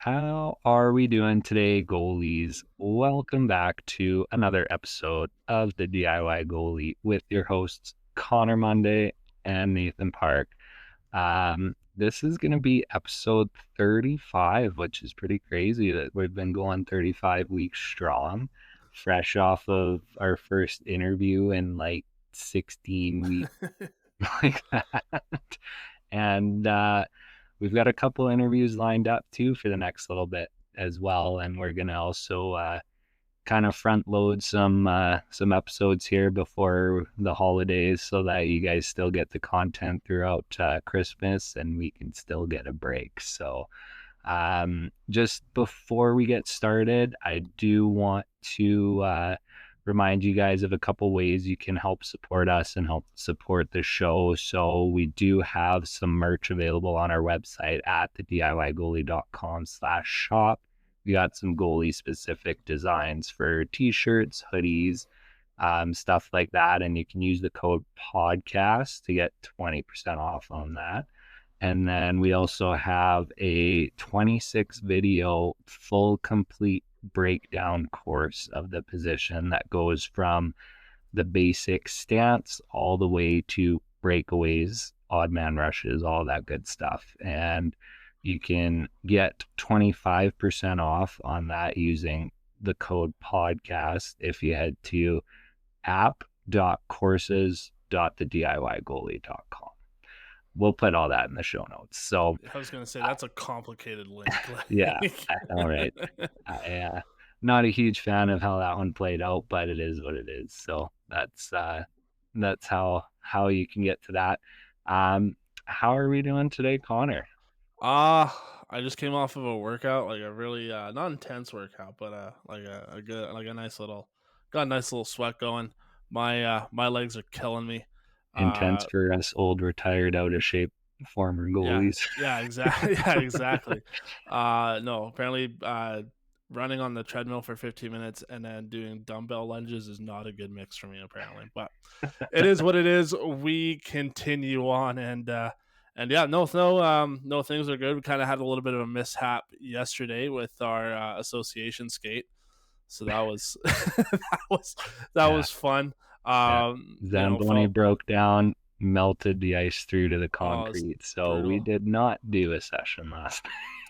How are we doing today, goalies? Welcome back to another episode of the DIY Goalie with your hosts, Connor Monday and Nathan Park. This is going to be episode 35, which is pretty crazy that we've been going 35 weeks strong, fresh off of our first interview in like 16 weeks, like that. And we've got a couple interviews lined up too for the next little bit as well, and we're gonna also kind of front load some episodes here before the holidays so that you guys still get the content throughout Christmas and we can still get a break. So just before we get started, I do want to remind you guys of a couple ways you can help support us and help support the show. So we do have some merch available on our website at thediygoalie.com/shop. We got some goalie specific designs for t-shirts, hoodies, stuff like that. And you can use the code podcast to get 20% off on that. And then we also have a 26 video full complete breakdown course of the position that goes from the basic stance all the way to breakaways, odd man rushes, all that good stuff. And you can get 25% off on that using the code podcast if you head to app.courses.thediygoalie.com. We'll put all that in the show notes. So I was going to say that's a complicated link. yeah, all right. Not a huge fan of how that one played out, but it is what it is. So that's how you can get to that. How are we doing today, Connor? I just came off of a workout, like a really not intense workout, but like a good, like a nice little, got a nice little sweat going. My legs are killing me. Intense Uh for us old, retired, out of shape former yeah, goalies. yeah, exactly. Yeah, exactly. No, apparently running on the treadmill for 15 minutes and then doing dumbbell lunges is not a good mix for me apparently. But it is what it is. We continue on and yeah, no, things are good. We kind of had a little bit of a mishap yesterday with our association skate, so that was that Yeah, was fun. yeah. Zamboni Felt broke down, melted the ice through to the oh, it was concrete. So we brutal. did not do a session last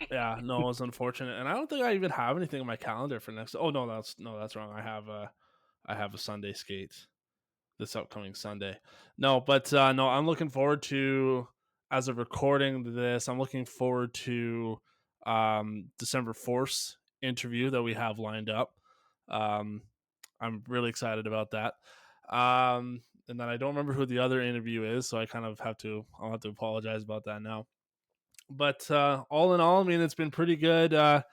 Yeah, no, it was unfortunate, and I don't think I even have anything on my calendar for next. Oh no, that's wrong. I have a Sunday skate this upcoming Sunday. No, but no, I'm looking forward to, as of recording this, I'm looking forward to December 4th interview that we have lined up. Um, I'm really excited about that. And then I don't remember who the other interview is, so I'll have to apologize about that now. But all in all, I mean, it's been pretty good. It's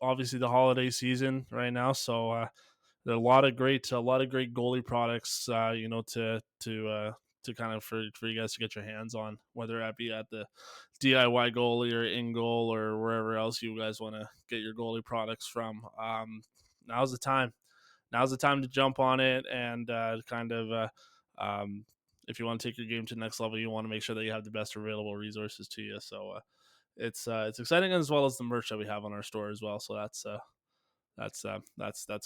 obviously the holiday season right now, so there are a lot of great goalie products, to kind of for you guys to get your hands on, whether that be at the DIY goalie or in goal or wherever else you guys want to get your goalie products from. Now's the time. Now's the time to jump on it and if you want to take your game to the next level, you want to make sure that you have the best available resources to you. So it's exciting, as well as the merch that we have on our store as well. So that's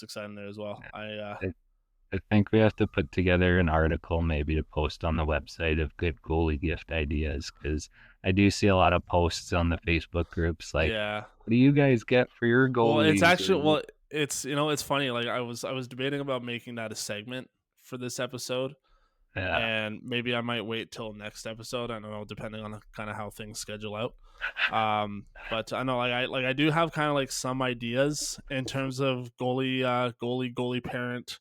exciting there as well. night. I think we have to put together an article maybe to post on the website of good goalie gift ideas because I do see a lot of posts on the Facebook groups like, Yeah. what do you guys get for your Well, it's goalies? actually well, it's funny. Like I was debating about making that a segment for this episode, Yeah. and maybe I might wait till next episode. I don't know, depending on kind of how things schedule out. But I know I do have kind of like some ideas in terms of goalie parent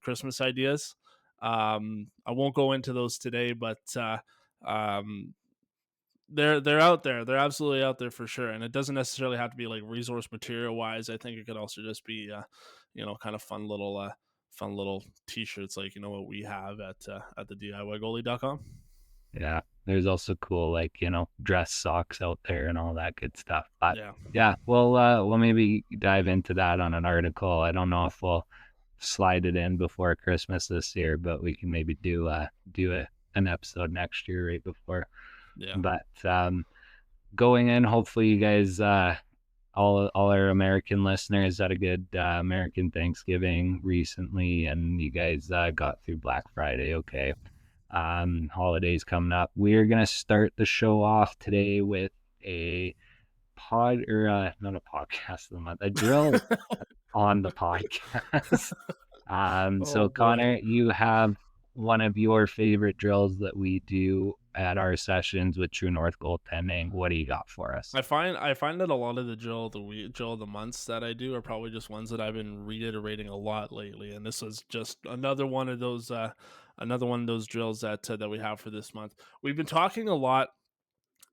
Christmas ideas. I won't go into those today, but um, they're out there. They're absolutely out there for sure, and it doesn't necessarily have to be like resource material wise. I think it could also just be, kind of fun little t-shirts like what we have at the DIYgoalie.com. Yeah. There's also cool like, dress socks out there and all that good stuff. But Yeah, yeah, we'll maybe dive into that on an article. I don't know if we'll slide it in before Christmas this year, but we can maybe do an episode next year right before. yeah. But going in, hopefully you guys, all our American listeners had a good American Thanksgiving recently, and you guys got through Black Friday. Okay. Holidays coming up. We're gonna start the show off today with a pod or not a podcast of the month, a drill on the podcast. So Oh boy. Connor, you have one of your favorite drills that we do at our sessions with True North goaltending. What do you got for us? I find that a lot of the drill of the months that I do are probably just ones that I've been reiterating a lot lately, and this is just another one of those drills that we have for this month. We've been talking a lot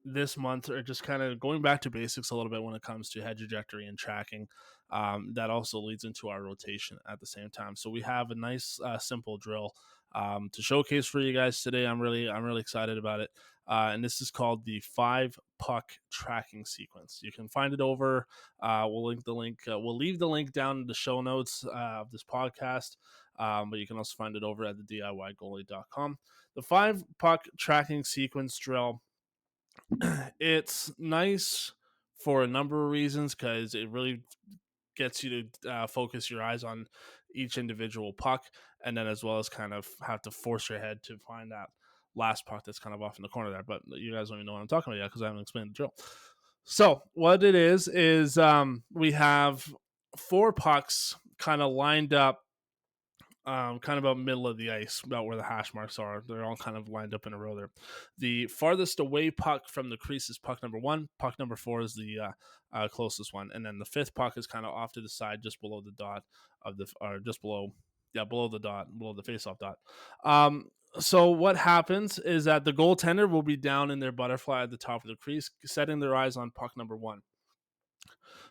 this month are just kind of going back to basics a little bit when it comes to head trajectory and tracking. That also leads into our rotation at the same time. So we have a nice simple drill to showcase for you guys today. I'm really excited about it. And this is called the 5 puck tracking sequence. You can find it over. We'll link the link. We'll leave the link down in the show notes of this podcast. But you can also find it over at the DIYgoalie.com. The 5 puck tracking sequence drill, it's nice for a number of reasons because it really gets you to focus your eyes on each individual puck, and then as well as kind of have to force your head to find that last puck that's kind of off in the corner there. But you guys don't even know what I'm talking about yet because I haven't explained the drill. So what it is we have 4 pucks kind of lined up, kind of about middle of the ice, about where the hash marks are. They're all kind of lined up in a row there. The farthest away puck from the crease is puck number 1. Puck number 4 is the closest one, and then the 5th puck is kind of off to the side, just below the dot of the, or just below, yeah, below the dot, below the face-off dot. So what happens is that the goaltender will be down in their butterfly at the top of the crease, setting their eyes on puck number 1.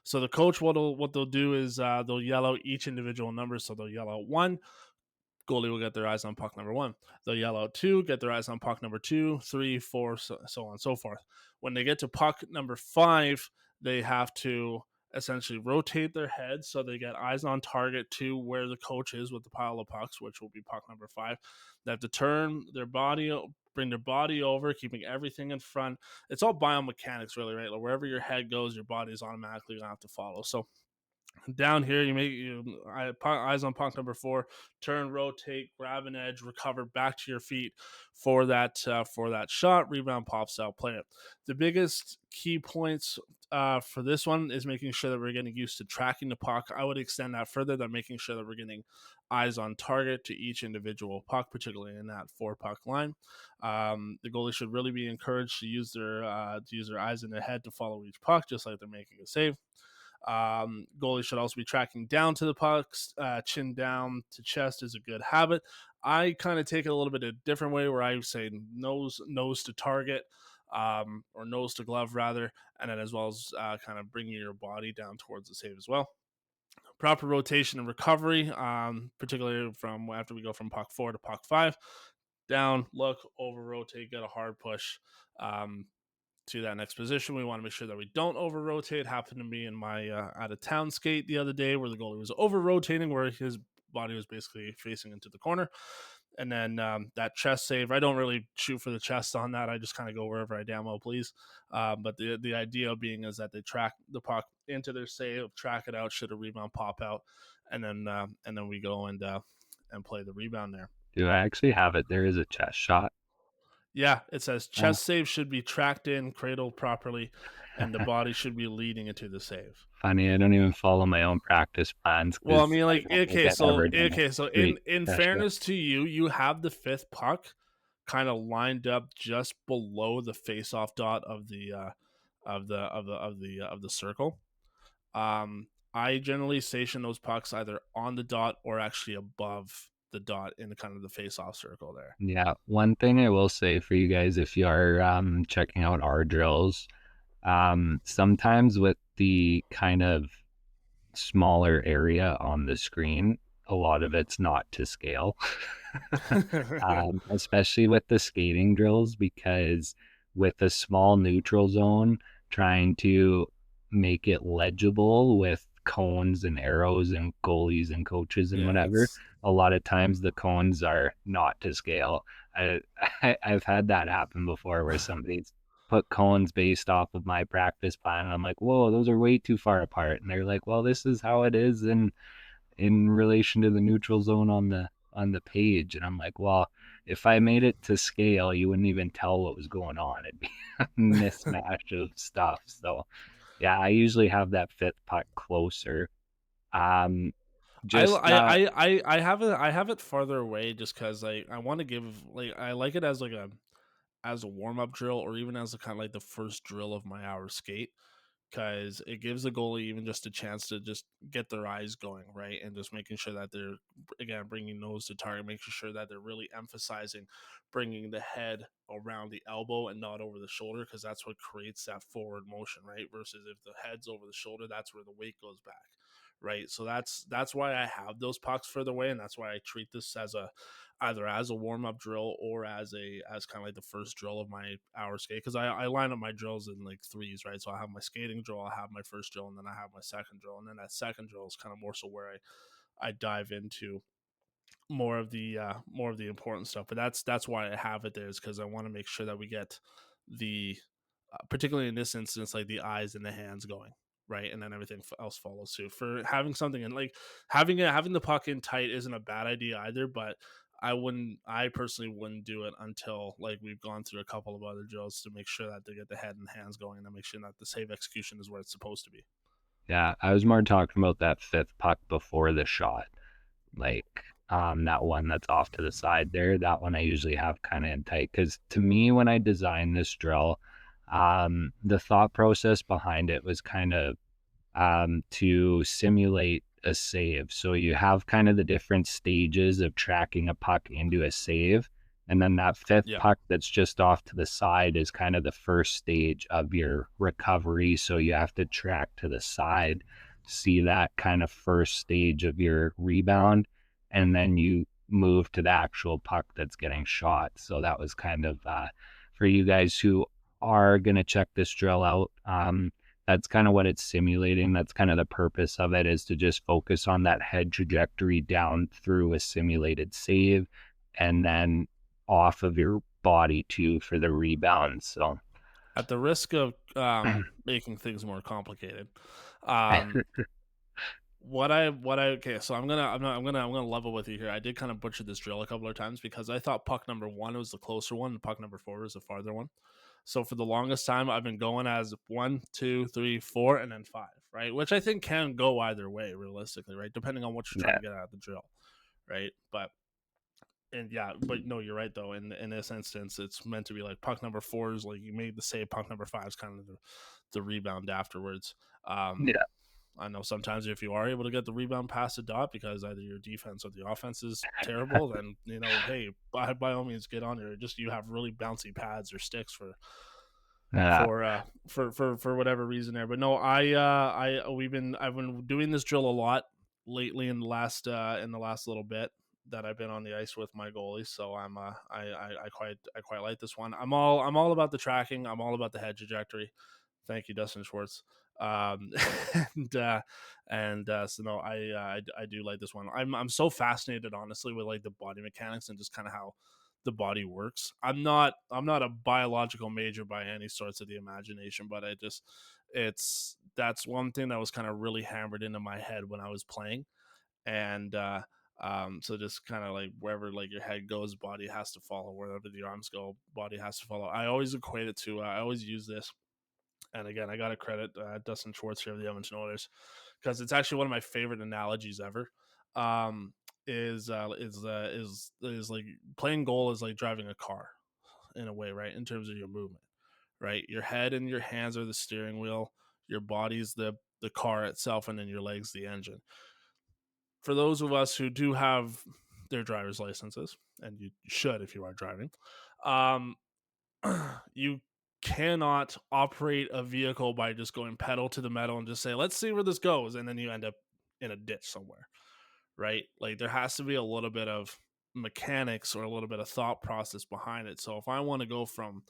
So the coach, what they'll do is they'll yell out each individual number. So they'll yell out 1, goalie will get their eyes on puck number 1. They'll yell out 2, get their eyes on puck number 2, 3, 4, so on and so forth. When they get to puck number 5, they have to essentially rotate their head so they get eyes on target to where the coach is with the pile of pucks, which will be puck number 5. They have to turn their body, bring their body over, keeping everything in front. It's all biomechanics, really, right? Like wherever your head goes, your body is automatically going to have to follow. So down here, eyes on puck number 4, turn, rotate, grab an edge, recover back to your feet for that shot. Rebound, pops out, play it. The biggest key points for this one is making sure that we're getting used to tracking the puck. I would extend that further, than making sure that we're getting eyes on target to each individual puck, particularly in that 4 puck line. The goalie should really be encouraged to use their eyes in their head to follow each puck, just like they're making a save. Goalie should also be tracking down to the pucks. Chin down to chest is a good habit. I kind of take it a little bit a different way, where I say nose to target, or nose to glove rather, and then as well as kind of bringing your body down towards the save as well. Proper rotation and recovery, particularly from after we go from puck 4 to puck 5. Down, look, over rotate, get a hard push. To that next position. We want to make sure that we don't over rotate. Happened to me in my out of town skate the other day, where the goalie was over rotating, where his body was basically facing into the corner. And then that chest save, I don't really shoot for the chest on that. I just kind of go wherever I damn well please. But the idea being is that they track the puck into their save, track it out, should a rebound pop out, and then we go and play the rebound there. Do I actually have it? There is a chest shot. Yeah, it says Uh, chest save should be tracked in, cradled properly, and the body should be leading into the save. Funny, I don't even follow my own practice plans Well, I because mean, I like, don't think I've ever done a so straight in chest shot. fairness to you, you have the 5th puck kind of lined up just below the face-off dot of the circle. I generally station those pucks either on the dot or actually above the dot in the kind of the face-off circle there. Yeah, one thing I will say for you guys, if you are checking out our drills, sometimes with the kind of smaller area on the screen, a lot of it's not to scale. Especially with the skating drills, because with a small neutral zone, trying to make it legible with cones and arrows and goalies and coaches and Yeah, whatever, it's a lot of times the cones are not to scale. I, I've had that happen before where somebody's put cones based off of my practice plan. And I'm like, whoa, those are way too far apart. And they're like, well, this is how it is in relation to the neutral zone on the page. And I'm like, well, if I made it to scale, you wouldn't even tell what was going on. It'd be a mismatch of stuff. So yeah, I usually have that fifth puck closer. Um, just I have it farther away just because I want to give like I like it as like a warm up drill or even as a kind of like the first drill of my hour skate because it gives the goalie even just a chance to just get their eyes going, right? And just making sure that they're, again, bringing nose to target, making sure that they're really emphasizing bringing the head around the elbow and not over the shoulder because that's what creates that forward motion, right? Versus if the head's over the shoulder, that's where the weight goes back. Right. So that's why I have those pucks further away, and that's why I treat this as a either as a warm up drill or as kind of like the first drill of my hour skate because I line up my drills in like threes, right? So I have my skating drill, I have my first drill, and then I have my second drill, and then that second drill is kind of more so where I dive into more of the important stuff. But that's why I have it there is because I want to make sure that we get the particularly in this instance like the eyes and the hands going right, and then everything else follows suit. For having something in like having the puck in tight isn't a bad idea either, but I personally wouldn't do it until like we've gone through a couple of other drills to make sure that they get the head and hands going and to make sure that the save execution is where it's supposed to be. yeah, I was more talking about that fifth puck before the shot. Like that one that's off to the side there, that one I usually have kind of in tight because to me when I designed this drill, the thought process behind it was kind of to simulate a save. So you have kind of the different stages of tracking a puck into a save. And then that fifth Yeah. puck that's just off to the side is kind of the first stage of your recovery. So you have to track to the side, see that kind of first stage of your rebound, and then you move to the actual puck that's getting shot. So that was kind of for you guys who are going to check this drill out. That's kind of what it's simulating. That's kind of the purpose of it is to just focus on that head trajectory down through a simulated save and then off of your body too for the rebound. So At the risk of making things more complicated, um, what I okay, so I'm gonna level with you here. I did kind of butcher this drill a couple of times because I thought puck number one was the closer one, and puck number four was the farther one. So for the longest time, I've been going as 1, 2, 3, 4, and then 5, right? Which I think can go either way, realistically, right? Depending on what you're trying yeah, to get out of the drill, right? But and yeah, but no, you're right though. In this instance, it's meant to be like puck number four is like you made the save, puck number five is kind of the rebound afterwards. Um, yeah, I know sometimes if you are able to get the rebound past the dot because either your defense or the offense is terrible, then hey, by all means get on there. Just you have really bouncy pads or sticks yeah, for whatever reason there. But no, I've been doing this drill a lot lately in the last little bit that I've been on the ice with my goalie. So I quite like this one. I'm all about the tracking. I'm all about the head trajectory. Thank you, Dustin Schwartz. Um, and so no, I do like this one. I'm so fascinated, honestly, with like the body mechanics and just kind of how the body works. I'm not a biological major by any sorts of the imagination, but it's that's one thing that was kind of really hammered into my head when I was playing, and so just kind of like wherever like your head goes, body has to follow. Wherever the arms go, body has to follow. I always equate it to. I always use this, and again, I got to credit Dustin Schwartz here of the Edmonton Oilers because it's actually one of my favorite analogies ever. Um, is like playing goal is like driving a car in a way, right? In terms of your movement, right? Your head and your hands are the steering wheel, your body's the car itself, and then your legs the engine. For those of us who do have their driver's licenses, and you should if you are driving, um, you cannot operate a vehicle by just going pedal to the metal and just say, let's see where this goes. And then you end up in a ditch somewhere, right? Like there has to be a little bit of mechanics or a little bit of thought process behind it. So if I want to go from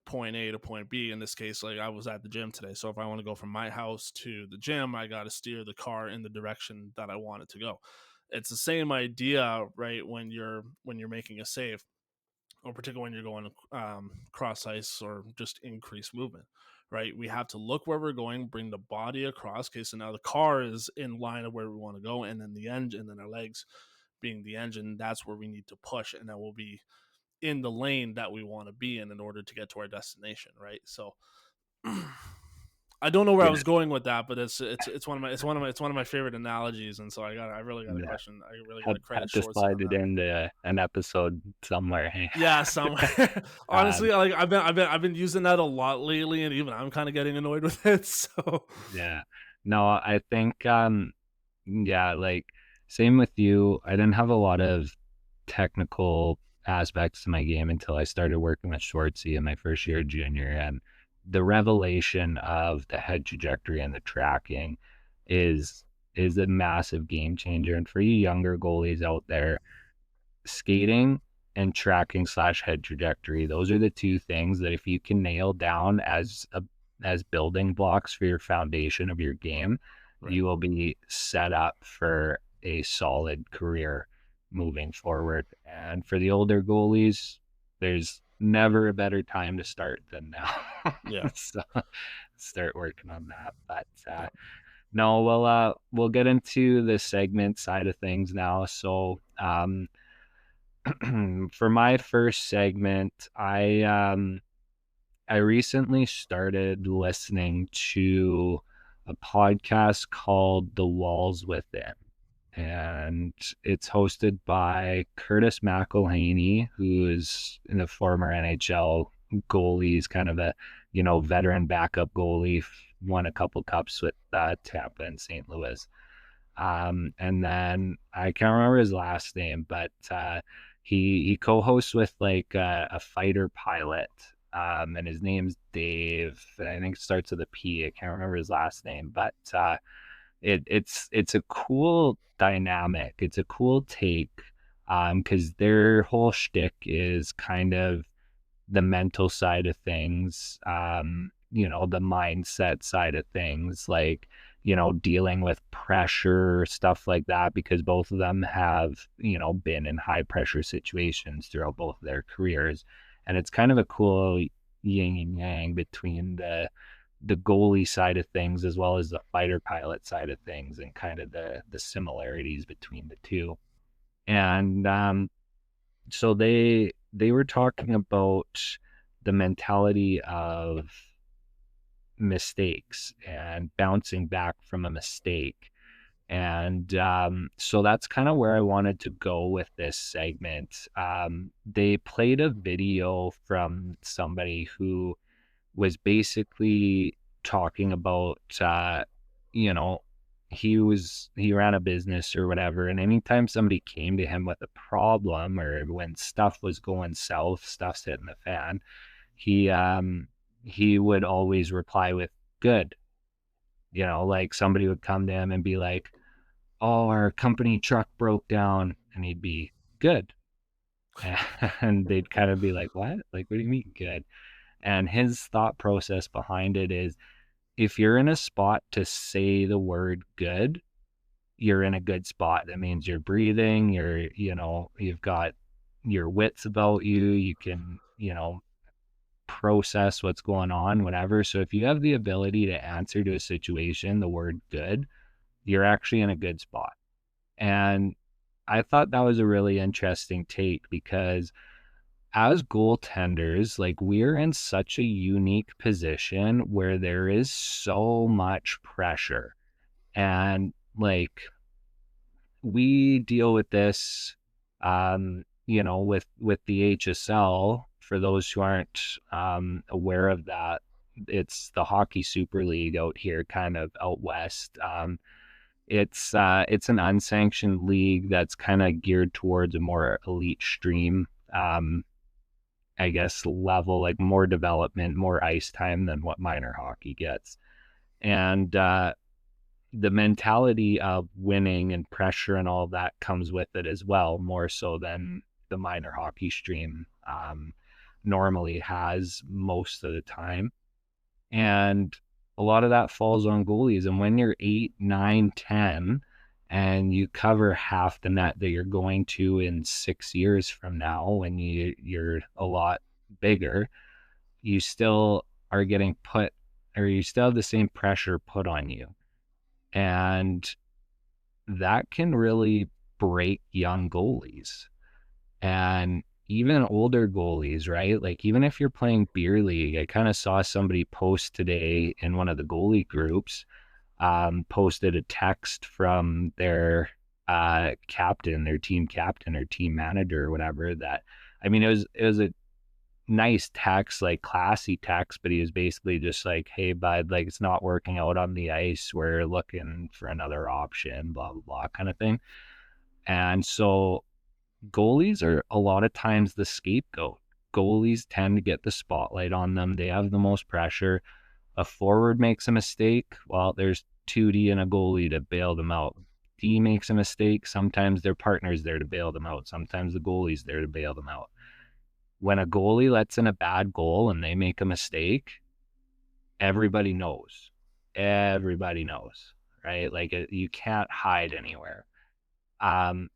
point A to point B, in this case, like I was at the gym today. So if I want to go from my house to the gym, I got to steer the car in the direction that I want it to go. It's the same idea, right? When you're making a save, or particularly when you're going cross ice or just increased movement, right? We have to look where we're going, bring the body across. Okay, so now the car is in line of where we want to go, and then the engine, and then our legs being the engine, that's where we need to push, and then we'll be in the lane that we want to be in order to get to our destination, right? So I don't know where I Yeah, was going with that, but it's one of my favorite analogies, and so I really got to yeah. question, I really got to credit Had to Schwartzy slide on it that. into an episode somewhere. Hey, Yeah, somewhere. um, Honestly, like I've been using that a lot lately, and even I'm kind of getting annoyed with it. So yeah. No, I think yeah, like same with you. I didn't have a lot of technical aspects to my game until I started working with Schwartzy in my first year junior, and the revelation of the head trajectory and the tracking is is a massive game changer. And for you younger goalies out there, skating and tracking slash head trajectory, those are the two things that if you can nail down as building blocks for your foundation of your game, right, you will be set up for a solid career moving forward. And for the older goalies, there's never a better time to start than now. yeah, So start working on that. But yeah, no, we'll get into the segment side of things now. So for my first segment, I recently started listening to a podcast called The Walls Within. And it's hosted by Curtis McElhaney, who is in the former NHL goalie. He's kind of a, veteran backup goalie, won a couple cups with Tampa and St. Louis. And then I can't remember his last name, but he co-hosts with like a fighter pilot, and his name's Dave. I think it starts with a P. I can't remember his last name, but it's a cool dynamic. It's a cool take, because their whole shtick is kind of the mental side of things, the mindset side of things, like, dealing with pressure, stuff like that, because both of them have, been in high pressure situations throughout both of their careers. And it's kind of a cool yin and yang between the goalie side of things as well as the fighter pilot side of things, and kind of the similarities between the two. And so they were talking about the mentality of mistakes and bouncing back from a mistake. And so that's kind of where I wanted to go with this segment. They played a video from somebody who was basically talking about, you know, he ran a business or whatever, and anytime somebody came to him with a problem, or when stuff was going south, stuff's hitting the fan, he um he would always reply with good. Like somebody would come to him and be like, "Oh, our company truck broke down," and he'd be good. And they'd kind of be like, "What? Like, what do you mean good?" And his thought process behind it is, if you're in a spot to say the word good, you're in a good spot. That means you're breathing, you've got your wits about you, you can, process what's going on, whatever. So if you have the ability to answer to a situation the word good, you're actually in a good spot. And I thought that was a really interesting take, because as goaltenders, like, we're in such a unique position where there is so much pressure. And like, we deal with this, with the HSL. For those who aren't aware of that, it's the Hockey Super League out here, kind of out west. It's an unsanctioned league that's kind of geared towards a more elite stream, I guess, level, like more development, more ice time than what minor hockey gets. And the mentality of winning and pressure and all that comes with it as well, more so than the minor hockey stream normally has most of the time. And a lot of that falls on goalies. And when you're 8, 9, 10, and you cover half the net that you're going to in 6 years from now when you're a lot bigger, you still are getting put, or you still have the same pressure put on you. And that can really break young goalies and even older goalies, right? Like, even if you're playing beer league, I kind of saw somebody post today in one of the goalie groups, posted a text from their captain, their team captain or team manager or whatever. That, I mean, it was a nice text, like classy text, but he was basically just like, "Hey, bud, like it's not working out on the ice. We're looking for another option, blah blah blah," kind of thing. And so goalies are a lot of times the scapegoat. Goalies tend to get the spotlight on them. They have the most pressure. A forward makes a mistake, well, there's 2D and a goalie to bail them out. D makes a mistake, sometimes their partner's there to bail them out. Sometimes the goalie's there to bail them out. When a goalie lets in a bad goal and they make a mistake, everybody knows. Everybody knows, right? Like, you can't hide anywhere. Um,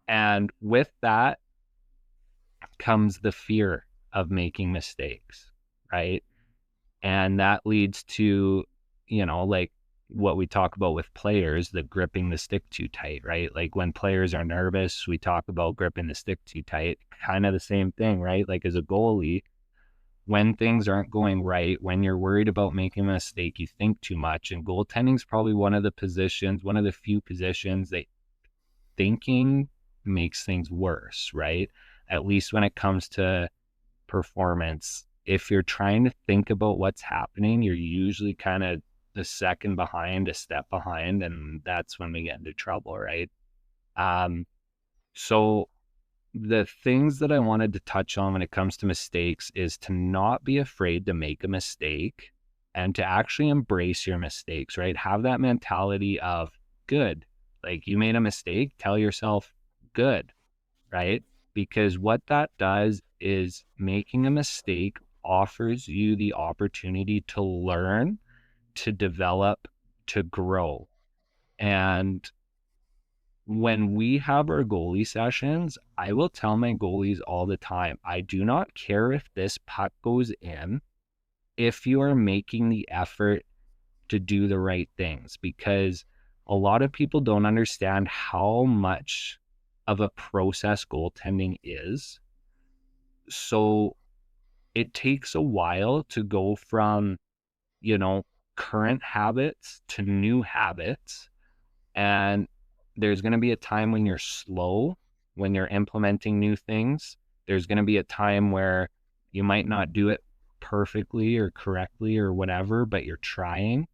and with that comes the fear of making mistakes, right? And that leads to, like what we talk about with players, the gripping the stick too tight, right? Like, when players are nervous, we talk about gripping the stick too tight. Kind of the same thing, right? Like, as a goalie, when things aren't going right, when you're worried about making a mistake, you think too much. And goaltending is probably one of the few positions that thinking makes things worse, right? At least when it comes to performance. If you're trying to think about what's happening, you're usually kind of a second behind, a step behind, and that's when we get into trouble, right? Um, so the things that I wanted to touch on when it comes to mistakes is to not be afraid to make a mistake and to actually embrace your mistakes, right? Have that mentality of good. Like, you made a mistake, tell yourself good, right? Because what that does is, making a mistake offers you the opportunity to learn, to develop, to grow. And when we have our goalie sessions, I will tell my goalies all the time, I do not care if this puck goes in, if you are making the effort to do the right things, because a lot of people don't understand how much of a process goaltending is. So it takes a while to go from, you know, current habits to new habits. And there's going to be a time when you're slow, when you're implementing new things. There's going to be a time where you might not do it perfectly or correctly or whatever, but you're trying,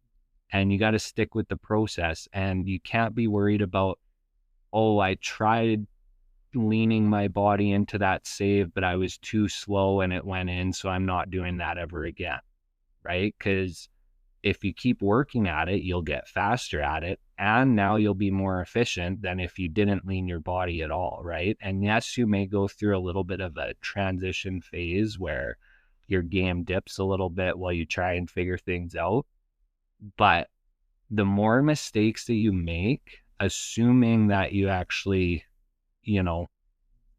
and you got to stick with the process. And you can't be worried about, oh, I tried leaning my body into that save, but I was too slow and it went in, so I'm not doing that ever again, right? Because if you keep working at it, you'll get faster at it. And now you'll be more efficient than if you didn't lean your body at all, right? And yes, you may go through a little bit of a transition phase where your game dips a little bit while you try and figure things out. But the more mistakes that you make, assuming that you actually, you know,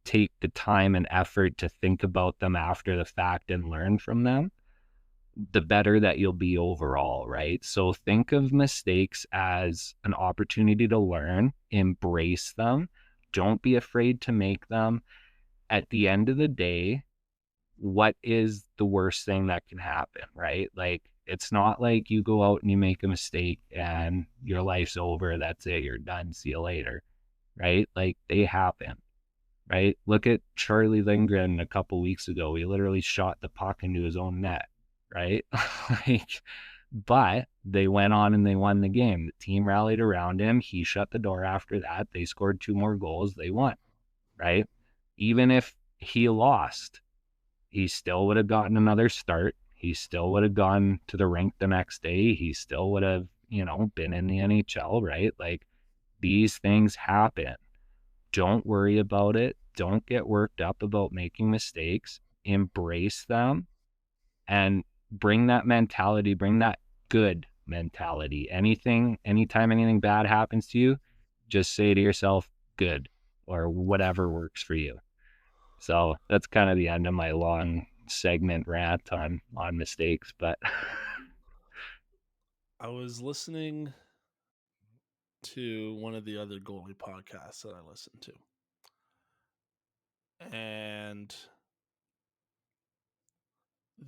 take the time and effort to think about them after the fact and learn from them, the better that you'll be overall, right? So think of mistakes as an opportunity to learn, embrace them, don't be afraid to make them. At the end of the day, what is the worst thing that can happen, right? Like, it's not like you go out and you make a mistake and your life's over, that's it, you're done, see you later, right? Like, they happen, right? Look at Charlie Lindgren a couple weeks ago. He literally shot the puck into his own net, right? Like, but they went on and they won the game. The team rallied around him. He shut the door after that. They scored 2 more goals. They won, right? Even if he lost, he still would have gotten another start. He still would have gone to the rink the next day. He still would have, been in the NHL, right? Like, these things happen. Don't worry about it. Don't get worked up about making mistakes. Embrace them and bring that mentality, bring that good mentality. Anytime anything bad happens to you, just say to yourself, good, or whatever works for you. So that's kind of the end of my long segment rant on mistakes. But I was listening to one of the other goalie podcasts that I listened to, and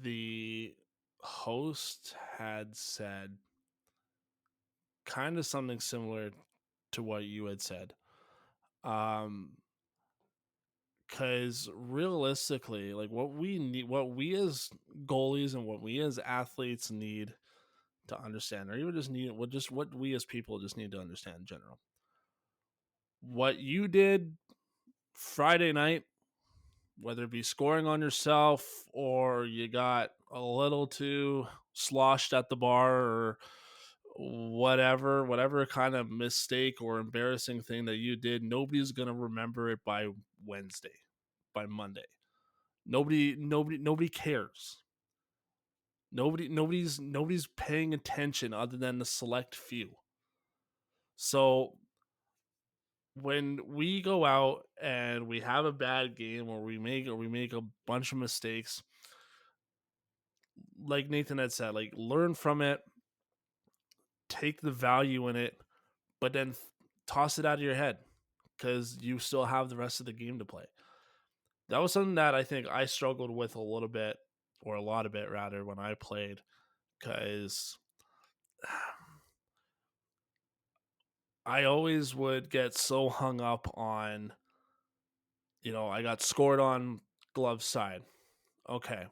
the host had said kind of something similar to what you had said. Because realistically, like what we need, what we as goalies and what we as athletes need to understand, or even just need what we as people just need to understand in general. What you did Friday night, whether it be scoring on yourself or you got a little too sloshed at the bar or whatever kind of mistake or embarrassing thing that you did, nobody's gonna remember it by Wednesday, by Monday. Nobody cares. Nobody's paying attention other than the select few. So when we go out and we have a bad game or we make a bunch of mistakes, like Nathan had said, like learn from it, take the value in it, but then toss it out of your head because you still have the rest of the game to play. That was something that I think I struggled with a little bit, or a lot of it rather, when I played, because I always would get so hung up on, I got scored on glove side. Okay,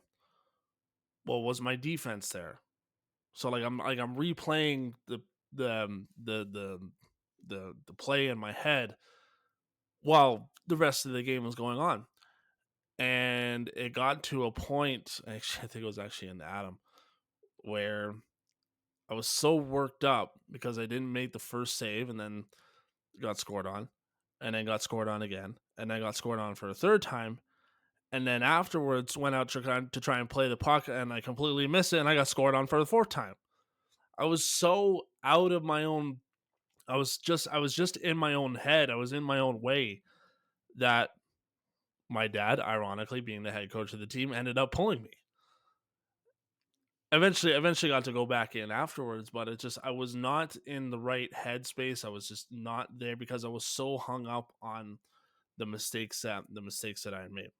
well, was my defense there? So I'm replaying the play in my head while the rest of the game was going on, and it got to a point. Actually, I think it was actually in Adam where I was so worked up because I didn't make the first save, and then got scored on, and then got scored on again, and then got scored on for a third time, and then afterwards went out to try and play the puck, and I completely missed it, and I got scored on for the fourth time. I was so out of my own. I was just in my own head. I was in my own way that my dad, ironically being the head coach of the team, ended up pulling me. Eventually got to go back in afterwards, but I was not in the right headspace. I was just not there because I was so hung up on the mistakes that I made.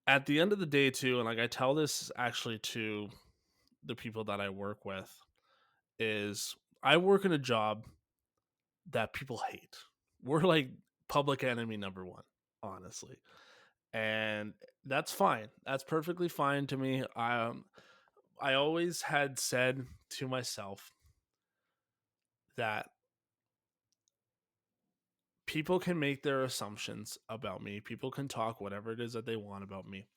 At the end of the day, too, and like I tell this actually to the people that I work with, is I work in a job that people hate. We're like public enemy number one, honestly, and that's fine. That's perfectly fine to me. I always had said to myself that people can make their assumptions about me. People can talk whatever it is that they want about me.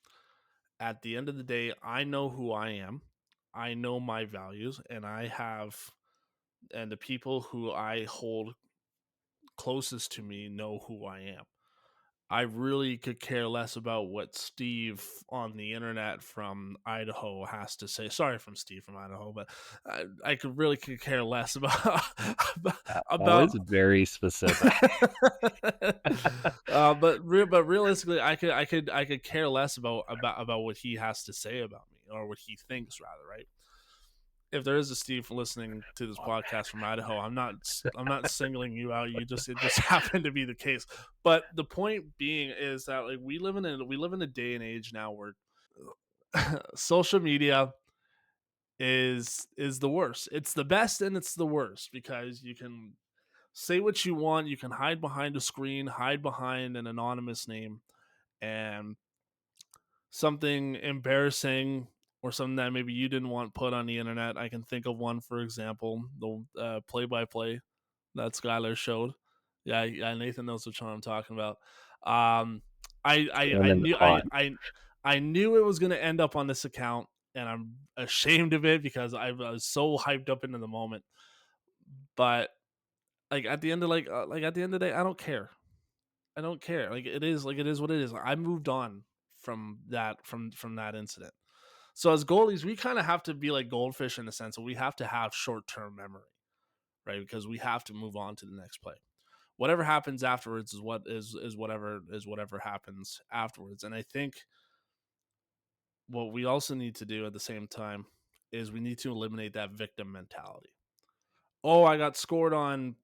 At the end of the day, I know who I am. I know my values, and the people who I hold closest to me know who I am. I really could care less about what Steve on the internet from Idaho has to say. Sorry, from Steve from Idaho, but I could care less about that about. was very specific. But realistically, I could care less about what he has to say about me, or what he thinks, rather, right? If there is a Steve listening to this podcast from Idaho, I'm not singling you out. It just happened to be the case. But the point being is that, like, we live in a day and age now where social media is the worst. It's the best and it's the worst because you can say what you want, you can hide behind a screen, hide behind an anonymous name, and something embarrassing or something that maybe you didn't want put on the internet. I can think of one, for example, the play-by-play that Skylar showed. Yeah, Nathan knows which one I'm talking about. Um, I, I, And I then the knew, con. I knew it was going to end up on this account, and I'm ashamed of it because I was so hyped up into the moment. But at the end of the day, I don't care. I don't care. Like it is what it is. I moved on from that incident. So as goalies, we kind of have to be like goldfish in the sense that we have to have short term memory, right? Because we have to move on to the next play. Whatever happens afterwards is whatever happens afterwards. And I think what we also need to do at the same time is we need to eliminate that victim mentality. Oh, I got scored on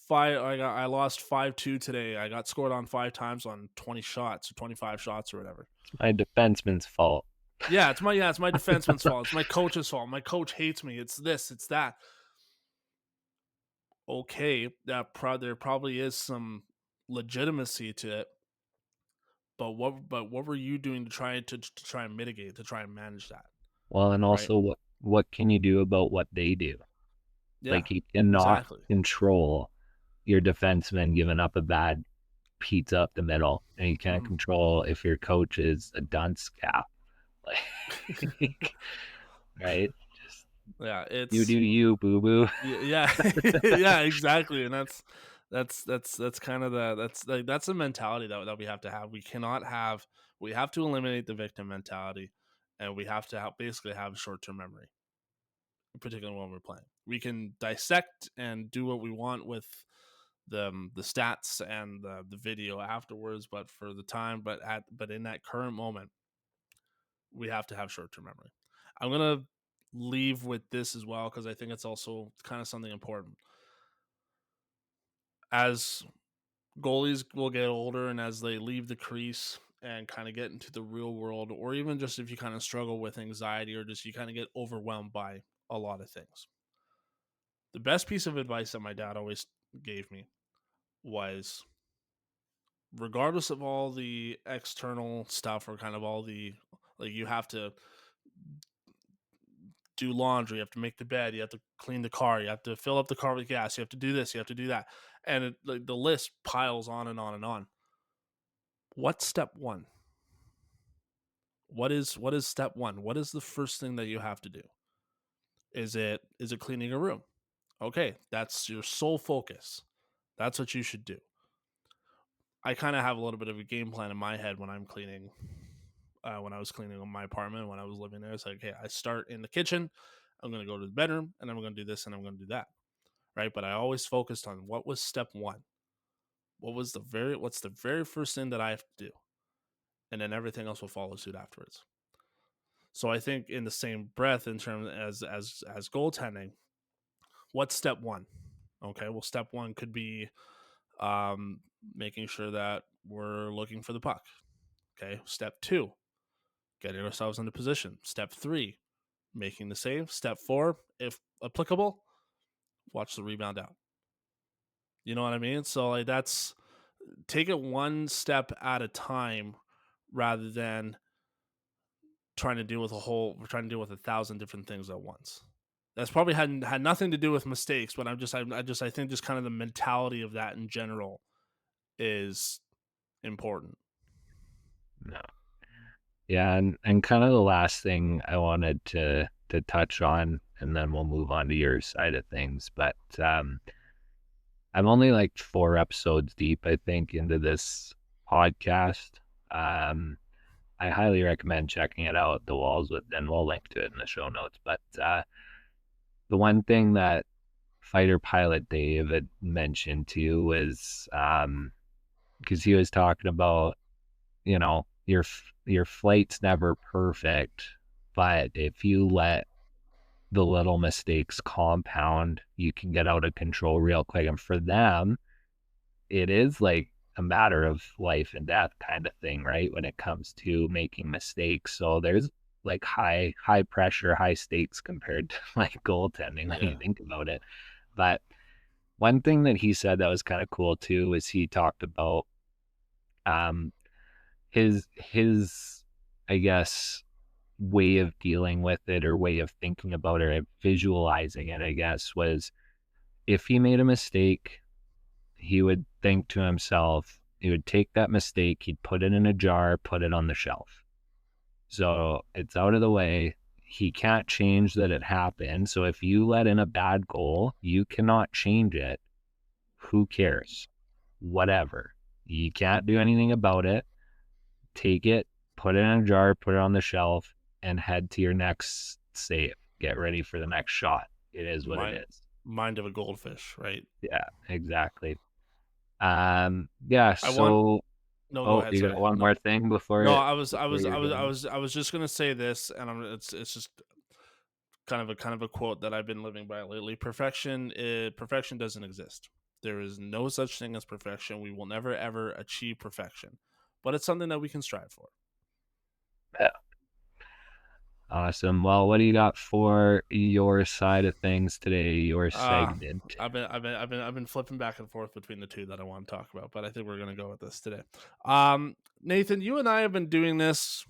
five. I lost 5-2 today. I got scored on 5 times on 20 shots or 25 shots or whatever. It's my defenseman's fault. It's my defenseman's fault. It's my coach's fault. My coach hates me. It's this. It's that. Okay, there probably is some legitimacy to it, but what were you doing to try and mitigate, to try and manage that, Well, and right? also what can you do about what they do? Yeah, Like you cannot exactly. control your defenseman giving up a bad pizza up the middle, and you can't Mhm. control if your coach is a dunce cap. Like, right? Just Yeah, you do it's you, boo boo. yeah, yeah, exactly, and that's kind of that's the mentality that we have to have. We have to eliminate the victim mentality, and we have to basically have short term memory, particularly when we're playing. We can dissect and do what we want with the stats and the video afterwards, but for the time, but in that current moment, we have to have short term memory. I'm gonna leave with this as well because I think it's also kind of something important. As goalies will get older and as they leave the crease and kind of get into the real world, or even just if you kind of struggle with anxiety or just you kind of get overwhelmed by a lot of things, the best piece of advice that my dad always gave me was, regardless of all the external stuff or kind of all the, like, you have to do laundry, you have to make the bed, you have to clean the car, you have to fill up the car with gas, you have to do this, you have to do that, and like, the list piles on and on and on. What's step one? What is step one? What is the first thing that you have to do? Is it cleaning a room? Okay, that's your sole focus. That's what you should do. I kind of have a little bit of a game plan in my head when I'm cleaning. When I was cleaning my apartment, when I was living there, it's like, okay, I start in the kitchen. I'm going to go to the bedroom, and I'm going to do this, and I'm going to do that, right? But I always focused on what was step one. What's the very first thing that I have to do, and then everything else will follow suit afterwards. So I think in the same breath, in terms as goaltending, what's step one? Okay, well, step one could be um, making sure that we're looking for the puck. Okay, step two, getting ourselves into position. Step three, making the save. Step four, if applicable, watch the rebound out. You know what I mean? So like, that's, take it one step at a time rather than trying to deal with 1,000 different things at once. That's probably had nothing to do with mistakes, but I think just kind of the mentality of that in general is important. No. Yeah, and kind of the last thing I wanted to touch on, and then we'll move on to your side of things. But I'm only like 4 episodes deep, I think, into this podcast. Um, I highly recommend checking it out. The Walls with, and we'll link to it in the show notes. But the one thing that fighter pilot Dave had mentioned too was because he was talking about, your flight's never perfect, but if you let the little mistakes compound, you can get out of control real quick. And for them, it is like a matter of life and death kind of thing, right? When it comes to making mistakes. So there's like high pressure, high stakes compared to like goaltending when you Yeah. think about it. But one thing that he said that was kind of cool too was he talked about um his I guess way of dealing with it, or way of thinking about it, or visualizing it, I guess, was if he made a mistake, he would think to himself, he would take that mistake, he'd put it in a jar, put it on the shelf. So it's out of the way. He can't change that it happened. So if you let in a bad goal, you cannot change it. Who cares? Whatever. You can't do anything about it. Take it, put it in a jar, put it on the shelf, and head to your next save. Get ready for the next shot. It is what it My is. mind of a goldfish, right? Yeah, exactly. Yeah, I want so no, go oh, ahead. you Sorry. got one No, more thing no. before you're done? I was just gonna say this, and it's just kind of a quote that I've been living by lately. Perfection doesn't exist. There is no such thing as perfection. We will never ever achieve perfection, but it's something that we can strive for. Yeah. Awesome. Well, what do you got for your side of things today, your Uh segment? I've been flipping back and forth between the two that I want to talk about, but I think we're gonna go with this today. Nathan, you and I have been doing this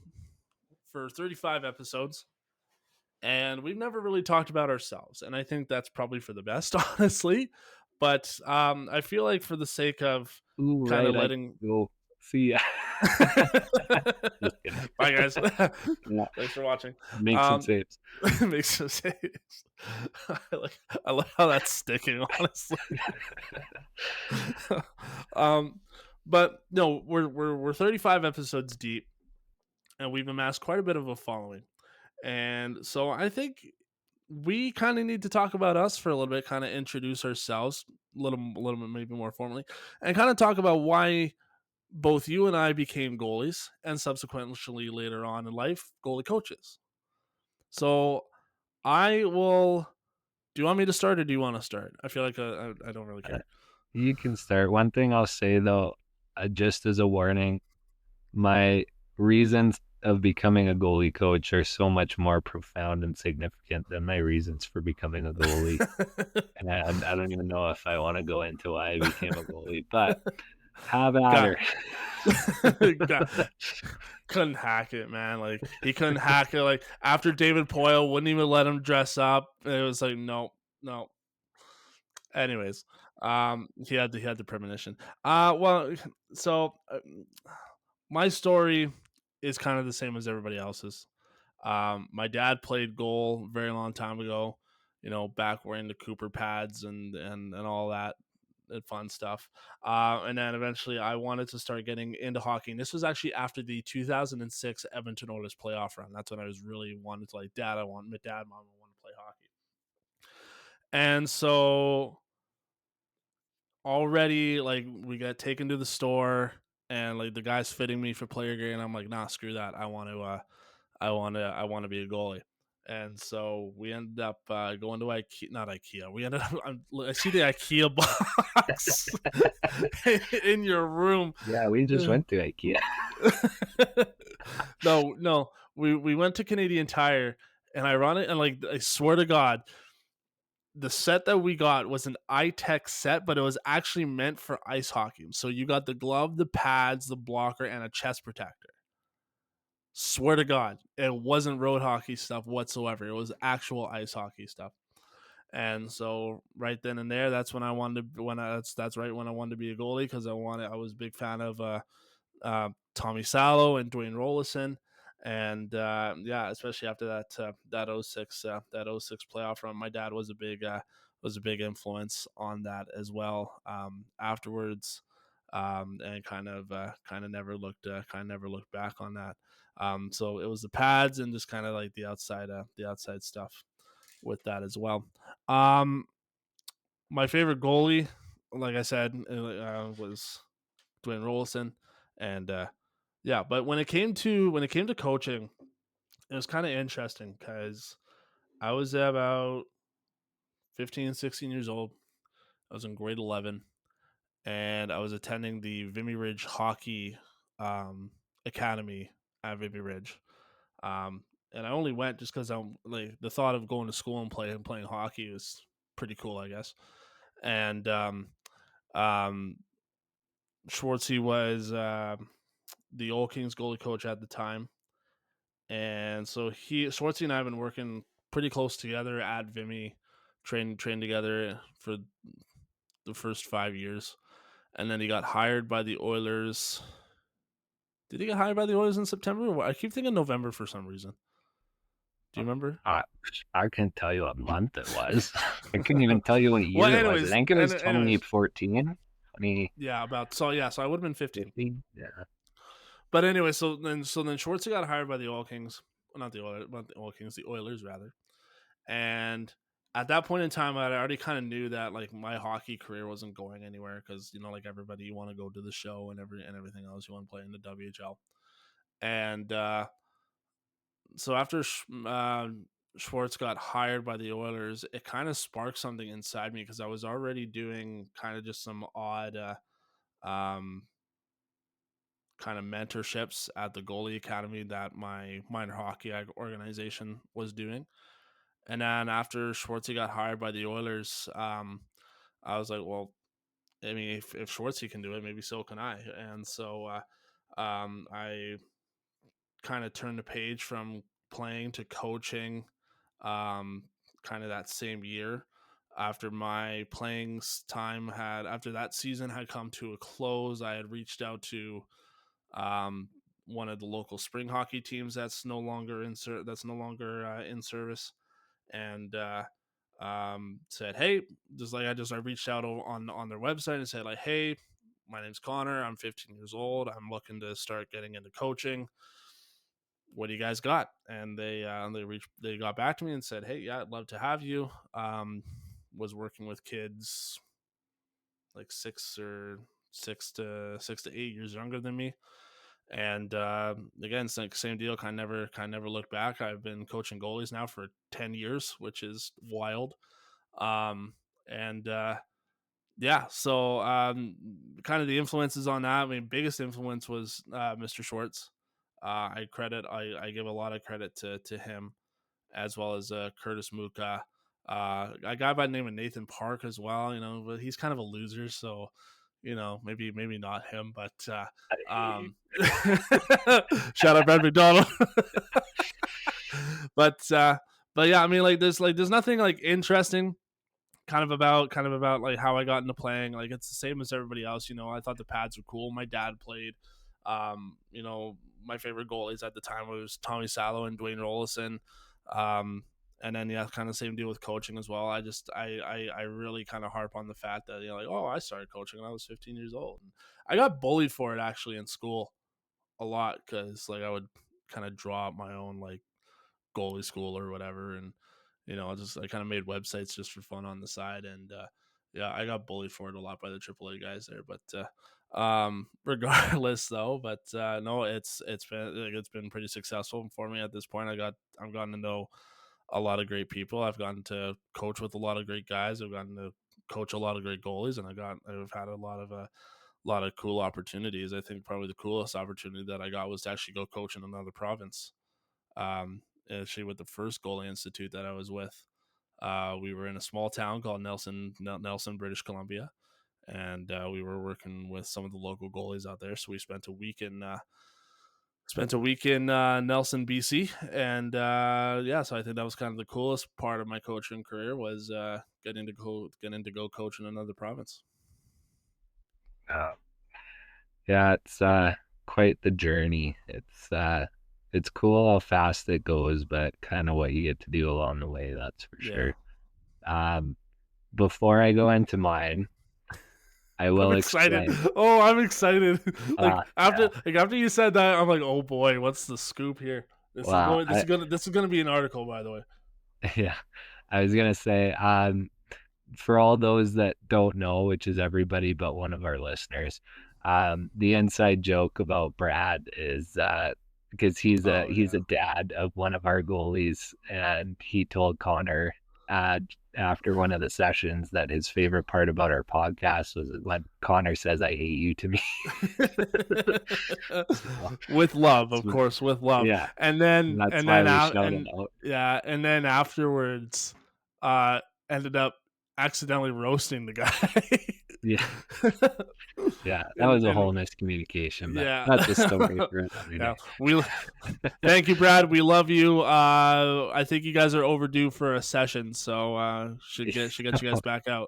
for 35 episodes, and we've never really talked about ourselves, and I think that's probably for the best, honestly. But I feel like for the sake of Ooh, kind of right, I letting go see ya. Just kidding. bye guys, Yeah, thanks for watching. make some um saves. makes no sense. I love how that's sticking, honestly. um but no, we're 35 episodes deep, and we've amassed quite a bit of a following. And so I think we kind of need to talk about us for a little bit, kind of introduce ourselves a little bit maybe more formally, and kind of talk about why both you and I became goalies, and subsequently later on in life, goalie coaches. So I will. Do you want me to start, or do you want to start? I feel like I don't really Uh, care. You can start. One thing I'll say though, just as a warning, my reasons of becoming a goalie coach are so much more profound and significant than my reasons for becoming a goalie. And I don't even know if I want to go into why I became a goalie, but have at got, her. got couldn't hack it, man. Like he couldn't hack it. Like after David Poyle wouldn't even let him dress up. It was like no, no. Anyways, he had the premonition. Well, so my story is kind of the same as everybody else's. My dad played goal a very long time ago. You know, back wearing the Cooper pads and all that fun stuff. And then eventually, I wanted to start getting into hockey. And this was actually after the 2006 Edmonton Oilers playoff run. That's when I was really wanted to like, Dad, Mom, I want to play hockey. And so already like we got taken to the store, and like the guy's fitting me for player gear, and I'm like, nah, screw that. I want to be a goalie. And so we ended up going to IKEA, not IKEA. We ended up. I see the IKEA box in your room. Yeah, we just went to IKEA. No, we went to Canadian Tire, and ironic, and like I swear to God, the set that we got was an iTech set, but it was actually meant for ice hockey. So you got the glove, the pads, the blocker, and a chest protector. Swear to God, it wasn't road hockey stuff whatsoever. It was actual ice hockey stuff. And so right then and there, that's when I wanted to that's right when I wanted to be a goalie, because I was a big fan of Tommy Salo and Dwayne Rollison. And yeah, especially after that that 06 playoff run, my dad was a big influence on that as well. Afterwards, and kind of never looked back on that. So it was the pads and just kind of like the outside stuff with that as well. Um, my favorite goalie, like I said, was Dwayne Rollison, and yeah. But when it came to coaching, it was kind of interesting because I was about 15, 16 years old. I was in grade 11, and I was attending the Vimy Ridge Hockey Academy at Vimy Ridge. And I only went just because I'm like the thought of going to school and playing hockey was pretty cool, I guess. And um, Schwartzy was the Old Kings goalie coach at the time, and so Schwartzy and I have been working pretty close together at Vimy, trained together for the first 5 years, and then he got hired by the Oilers. Did he get hired by the Oilers in September? I keep thinking November for some reason. Do you remember? I, I can tell you what month it was. I couldn't even tell you what Well, year it was. I anyways, think it was anyways, 2014, yeah, about so yeah, so I would have been 15. 2015. Yeah. But anyway, so then Schwartz got hired by the Oil Kings, well, not the Oilers, but the Oil Kings, the Oilers rather, and at that point in time, I already kind of knew that like my hockey career wasn't going anywhere because like everybody, you want to go to the show and everything else. You want to play in the WHL, and so after Schwartz got hired by the Oilers, it kind of sparked something inside me because I was already doing kind of just some odd um, kind of mentorships at the goalie academy that my minor hockey organization was doing. And then after Schwartzy got hired by the Oilers, I was like, well, I mean, if Schwartzy can do it, maybe so can I. And so I kind of turned the page from playing to coaching kind of that same year. After my playing time after that season had come to a close, I had reached out to um, one of the local spring hockey teams that's no longer in service, and said, "Hey, just like I reached out on their website and said like, hey, my name's Connor. I'm 15 years old. I'm looking to start getting into coaching. What do you guys got?" And they got back to me and said, "Hey, yeah, I'd love to have you." Was working with kids like six to 8 years younger than me. And again, same deal. Kind of never looked back. I've been coaching goalies now for 10 years, which is wild. And yeah, so kind of the influences on that. I mean, biggest influence was Mr. Schwartz. I give a lot of credit to him, as well as Curtis Muka. A guy by the name of Nathan Park as well. But he's kind of a loser, so maybe not him, but shout out Brad McDonald. but but yeah, I mean, there's nothing like interesting kind of about like how I got into playing. Like it's the same as everybody else. I thought the pads were cool. My dad played. My favorite goalies at the time was Tommy Salo and Dwayne Rollison. Um, and then yeah, kind of same deal with coaching as well. I really kind of harp on the fact that like, oh, I started coaching when I was 15 years old. And I got bullied for it actually in school a lot because like I would kind of draw up my own like goalie school or whatever, and I kind of made websites just for fun on the side, and yeah, I got bullied for it a lot by the AAA guys there, but regardless though, but no, it's been pretty successful for me at this point. I've gotten to know a lot of great people. I've gotten to coach with a lot of great guys. I've gotten to coach a lot of great goalies, and I've had a lot of cool opportunities. I think probably the coolest opportunity that I got was to actually go coach in another province. Actually, with the first goalie institute that I was with, we were in a small town called Nelson, British Columbia, and we were working with some of the local goalies out there. So we spent a week in Nelson, BC, and yeah, so I think that was kind of the coolest part of my coaching career was getting to go coach in another province. Uh, yeah, it's quite the journey. It's cool how fast it goes, but kind of what you get to do along the way, that's for Yeah, sure. Um, Before I go into mine, I I'm will excited. explain. Oh, I'm excited. like Yeah. after you said that, I'm like, oh boy, what's the scoop here? This is Well, going. This is gonna be an article, by the way. yeah, I was gonna say, for all those that don't know, which is everybody but one of our listeners, the inside joke about Brad is because Oh he's yeah. a dad of one of our goalies, and he told Connor uh, after one of the sessions that his favorite part about our podcast was when Connor says "I hate you" to me. So, With love, of so course, with love, yeah, and and then that's and why then we out shout it and out. yeah, and then afterwards, uh, ended up accidentally roasting the guy. Yeah, yeah, that and was a and whole miscommunication, but yeah, that's a story for another yeah. day. Thank you, Brad. We love you. I think you guys are overdue for a session, so should get you guys back out.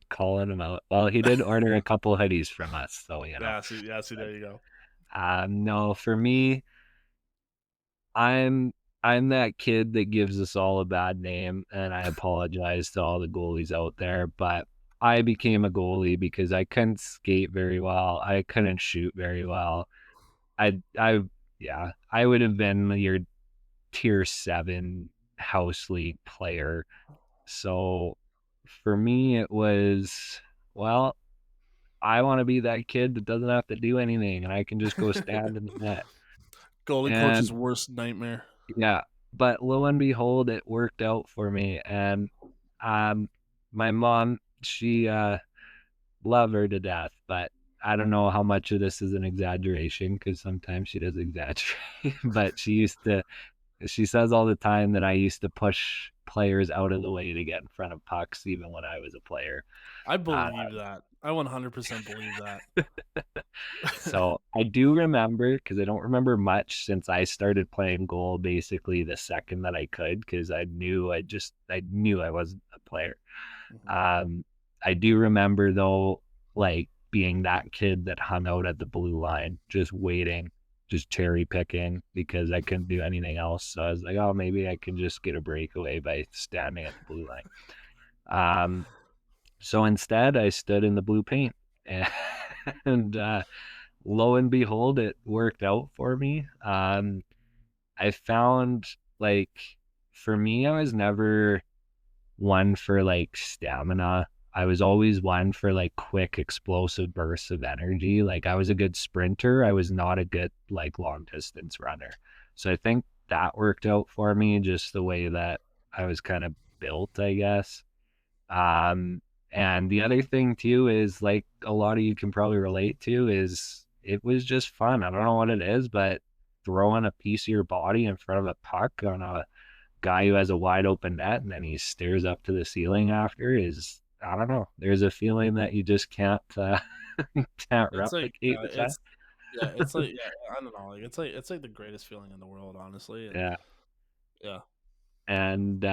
Calling him out. Well, he did order a couple hoodies from us, so Yeah, see, But there you go. no, for me, I'm I'm that kid that gives us all a bad name, and I apologize to all the goalies out there, but I became a goalie because I couldn't skate very well. I couldn't shoot very well. I yeah, I would have been your tier 7 house league player So for me, it was, well, I want to be that kid that doesn't have to do anything and I can just go stand in the net. Goalie coach's And worst nightmare. yeah, but lo and behold, it worked out for me. And um, my mom, she love her to death, but I don't know how much of this is an exaggeration because sometimes she does exaggerate. But she says all the time that I used to push players out of the way to get in front of pucks, even when I was a player. I Uh, believe that. I 100% believe that. so I do remember, because I don't remember much since I started playing goal basically the second that I could, because I knew I wasn't a player. Mhm. Um, I do remember though, like being that kid that hung out at the blue line, just waiting, just cherry picking because I couldn't do anything else. So I was like, oh, maybe I can just get a breakaway by standing at the blue line. Um, so instead, I stood in the blue paint, and, and lo and behold, it worked out for me. I found like for me, I was never one for like stamina. I was always one for like quick, explosive bursts of energy. Like I was a good sprinter. I was not a good like long distance runner. So I think that worked out for me, just the way that I was kind of built, I guess. Um, and the other thing too is like a lot of you can probably relate to is it was just fun. I don't know what it is, but throwing a piece of your body in front of a puck on a guy who has a wide open net and then he stares up to the ceiling after is, I don't know. There's a feeling that you just can't It's like, replicate with that. it's like, yeah, I don't know, like, it's like the greatest feeling in the world, honestly, and Yeah. yeah. And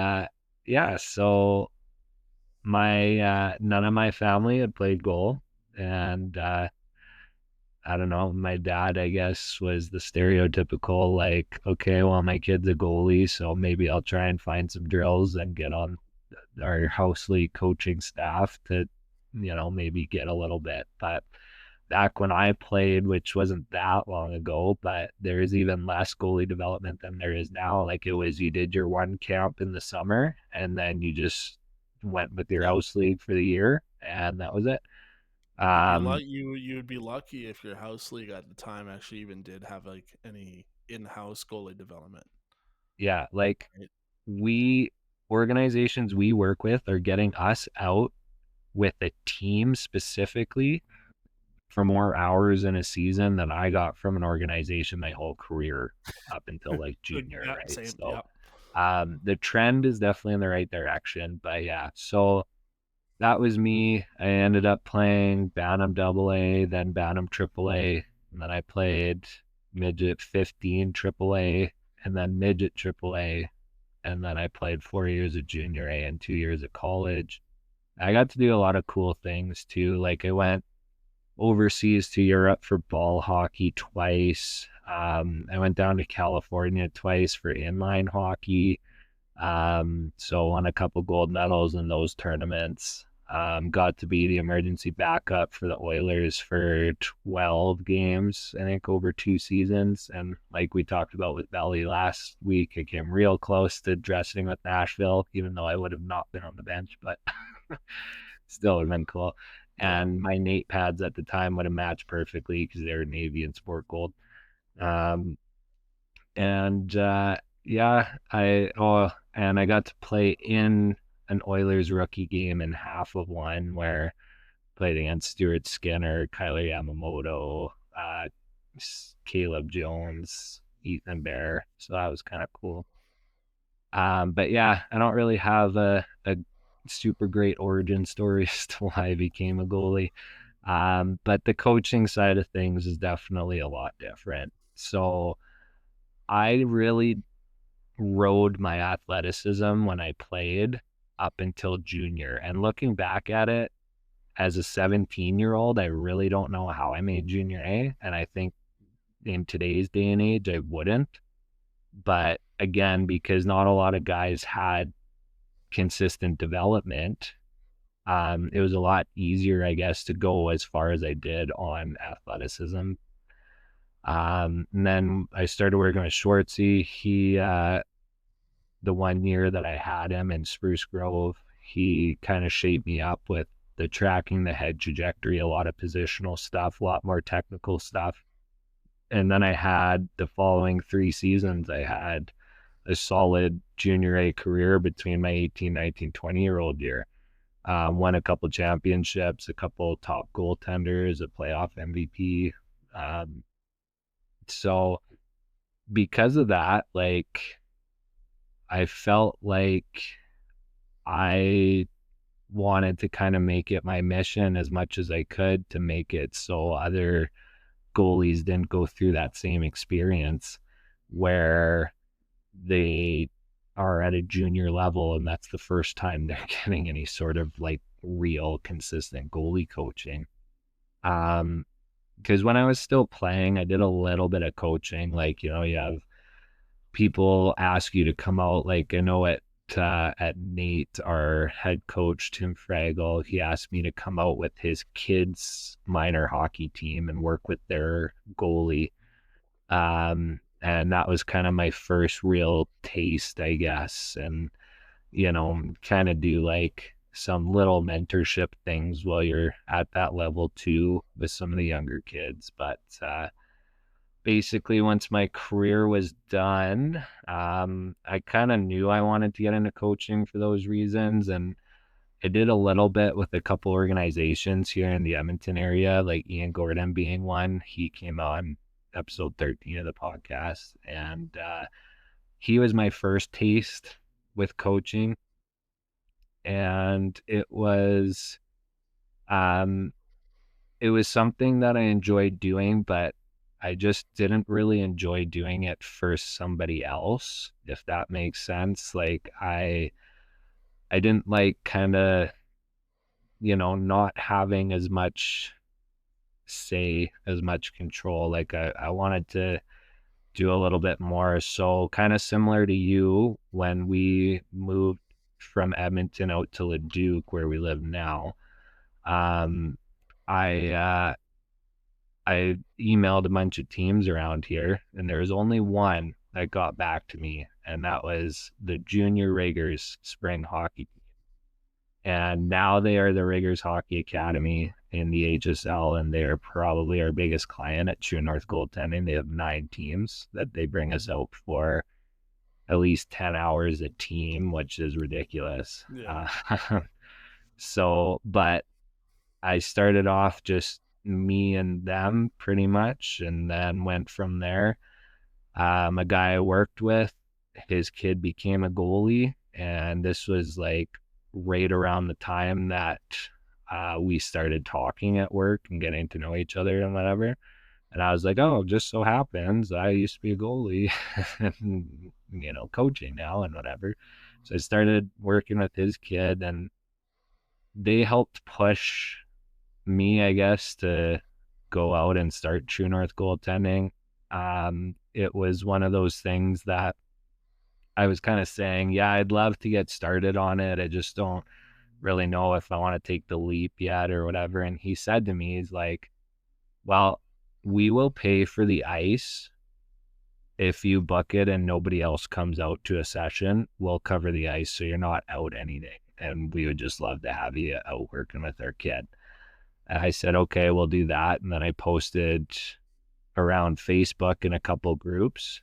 yeah, so my none of my family had played goal, and I don't know, my dad, I guess, was the stereotypical like, okay, well, my kid's a goalie, so maybe I'll try and find some drills and get on our house league coaching staff to, maybe get a little bit. But back when I played, which wasn't that long ago, but there is even less goalie development than there is now. Like it was, you did your one camp in the summer and then you just went with your Yeah. house league for the year and that was it. You'd be Um, lucky. You would be lucky if your house league at the time actually even did have like any in-house goalie development. yeah, like Right? we organizations we work with are getting us out with a team specifically for more hours in a season than I got from an organization my whole career up until like junior, Yeah, right? same. So Yeah, the trend is definitely in the right direction. But yeah, so that was me. I ended up playing Bantam Double A, then Bantam Triple A, and then I played Midget 15 Triple A, and then Midget Triple A, and then I played 4 years of Junior A and 2 years of college. I got to do a lot of cool things too. Like I went overseas to Europe for ball hockey twice. I went down to California twice for inline hockey. So won a couple gold medals in those tournaments. Got to be the emergency backup for the Oilers for 12 games, I think, over 2 seasons. And like we talked about with Belly last week, I came real close to dressing with Nashville, even though I would have not been on the bench, but still would have been cool. yeah. And my Nate pads at the time would have matched perfectly because they were navy and sport gold. Um, and yeah, and I got to play in an Oilers rookie game in half of one where I played against Stuart Skinner, Kyler Yamamoto, Caleb Jones, Ethan Bear. So that was kind of cool. But yeah, I don't really have a super great origin story as to why I became a goalie. But the coaching side of things is definitely a lot different. So I really rode my athleticism when I played up until junior. And looking back at it as a 17-year-old, I really don't know how I made junior A. And I think in today's day and age, I wouldn't. But again, because not a lot of guys had consistent development, it was a lot easier, I guess, to go as far as I did on athleticism. And then I started working with Schwartzy. The 1 year that I had him in Spruce Grove, He kind of shaped me up with the tracking the head trajectory, a lot of positional stuff, a lot more technical stuff. And then I had the following 3 seasons, I had a solid junior A career between my 18, 19, 20-year-old year. Won a couple championships, a couple top goaltenders, a playoff MVP. Um, so because of that, like, I felt like I wanted to kind of make it my mission as much as I could to make it so other goalies didn't go through that same experience where they are at a junior level and that's the first time they're getting any sort of like real consistent goalie coaching. Because when I was still playing, I did a little bit of coaching. Like, you have people ask you to come out. Like, I know at Nate, our head coach, Tim Fraggle, he asked me to come out with his kids' minor hockey team and work with their goalie. And that was kind of my first real taste, I guess. And, kind of do like some little mentorship things while you're at that level too with some of the younger kids. But basically, once my career was done, I kind of knew I wanted to get into coaching for those reasons. And I did a little bit with a couple organizations here in the Edmonton area, like Ian Gordon being one. He came on episode 13 of the podcast, and he was my first taste with coaching. And um, it was something that I enjoyed doing, but I just didn't really enjoy doing it for somebody else, if that makes sense. Like I didn't like kind of, not having as much say, as much control. Like I wanted to do a little bit more. So kind of similar to you when we moved from Edmonton out to Leduc, where we live now. Um, I I emailed a bunch of teams around here, and there was only one that got back to me, and that was the Junior Riggers spring hockey. And now they are the Riggers Hockey Academy in the HSL, and they are probably our biggest client at True North Goaltending. They have 9 teams that they bring us out for at least 10 hours a team, which is ridiculous. Yeah. But I started off just me and them pretty much, and then went from there. A guy I worked with, his kid became a goalie, and this was like right around the time that we started talking at work and getting to know each other and whatever. And I was like, oh, just so happens I used to be a goalie and, coaching now and whatever. So I started working with his kid, and they helped push me, I guess, to go out and start True North Goaltending. It was one of those things that I was kind of saying, yeah, I'd love to get started on it. I just don't really know if I want to take the leap yet or whatever. And he said to me, he's like, well, we will pay for the ice. If you book it and nobody else comes out to a session, we'll cover the ice so you're not out anything. And we would just love to have you out working with our kid. And I said, okay, we'll do that. And then I posted around Facebook in a couple groups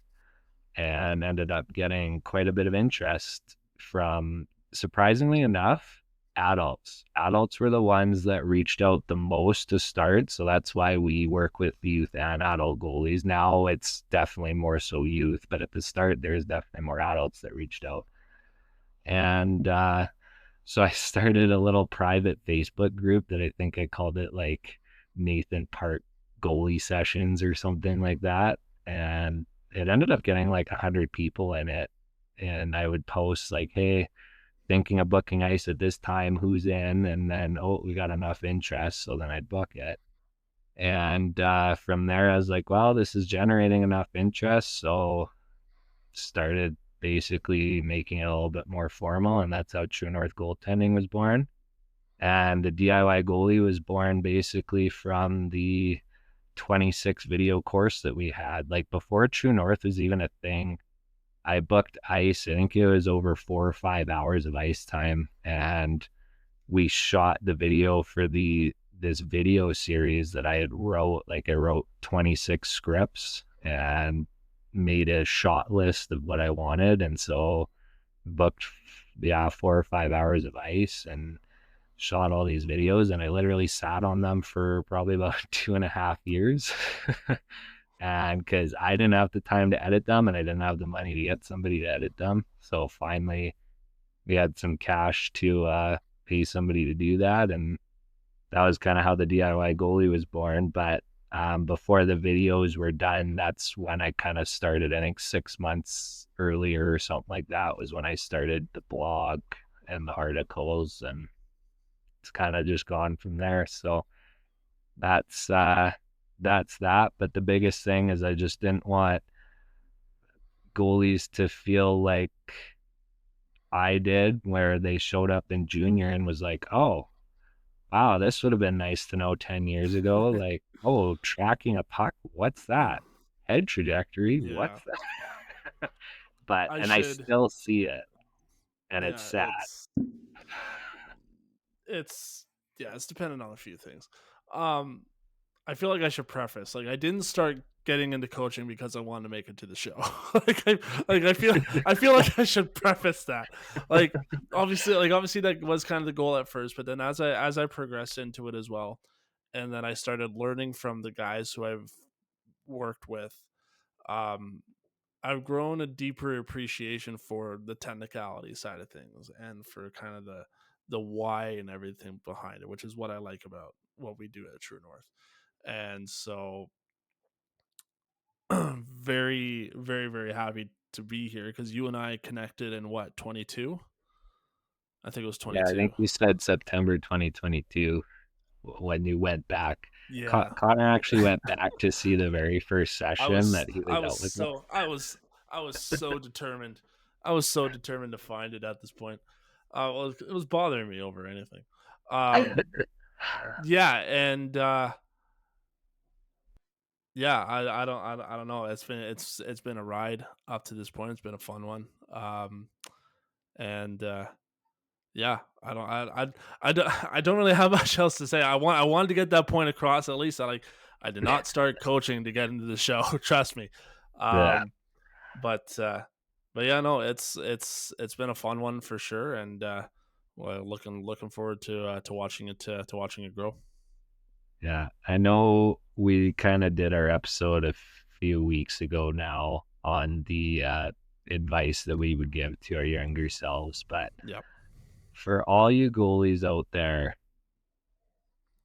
and ended up getting quite a bit of interest from, surprisingly enough, adults. Adults were the ones that reached out the most to start. So that's why we work with youth and adult goalies. Now it's definitely more so youth, but at the start, there's definitely more adults that reached out. And so I started a little private Facebook group that I think I called it like Nathan Park Goalie Sessions or something like that. And it ended up getting like 100 people in it. And I would post like, hey, thinking of booking ice at this time, who's in? And then, oh, we got enough interest. So then I'd book it. And from there, I was like, well, this is generating enough interest. So started basically making it a little bit more formal. And that's how True North Goaltending was born. And the DIY goalie was born basically from the 26 video course that we had. Like before True North was even a thing, I booked ice. I think it was over 4 or 5 hours of ice time, and we shot the video for this video series that I had wrote. Like I wrote 26 scripts and made a shot list of what I wanted, and so booked 4 or 5 hours of ice and shot all these videos, and I literally sat on them for probably about 2.5 years. And because I didn't have the time to edit them and I didn't have the money to get somebody to edit them. So finally we had some cash to pay somebody to do that. And that was kind of how the DIY goalie was born. But before the videos were done, that's when I kind of started. I think 6 months earlier or something like that was when I started the blog and the articles, and it's kind of just gone from there. So that's that. But the biggest thing is I just didn't want goalies to feel like I did, where they showed up in junior and was like, oh, wow, this would have been nice to know 10 years ago. Like, oh, tracking a puck, what's that? Head trajectory, Yeah. what's that? But, I and I should. still see it, and it's Yeah, sad. it's yeah, it's dependent on a few things. Um, I feel like I should preface, like, I didn't start getting into coaching because I wanted to make it to the show. I feel like I should preface that. Like obviously that was kind of the goal at first, but then as I progressed into it as well, and then I started learning from the guys who I've worked with, um, I've grown a deeper appreciation for the technicality side of things and for kind of the why and everything behind it, which is what I like about what we do at True North. And so very, very, very happy to be here because you and I connected in what, 22? I think it was Yeah, I 22. think you said September 2022 when you went back. Yeah. Connor actually went back to see the very first session that he I was was out with me. so I was so determined. I was so determined to find it at this point. Well, it was bothering me over anything. Um yeah, and yeah, I don't know. It's been a ride up to this point. It's been a fun one. And yeah, I don't really have much else to say. I wanted to get that point across at least. I did not start coaching to get into the show. Trust me. Yeah, Um, but yeah, no, it's been a fun one for sure, and well, looking forward to watching it to watching it grow. yeah. I know we kind of did our episode a few weeks ago now on the advice that we would give to our younger selves, but Yep. for all you goalies out there,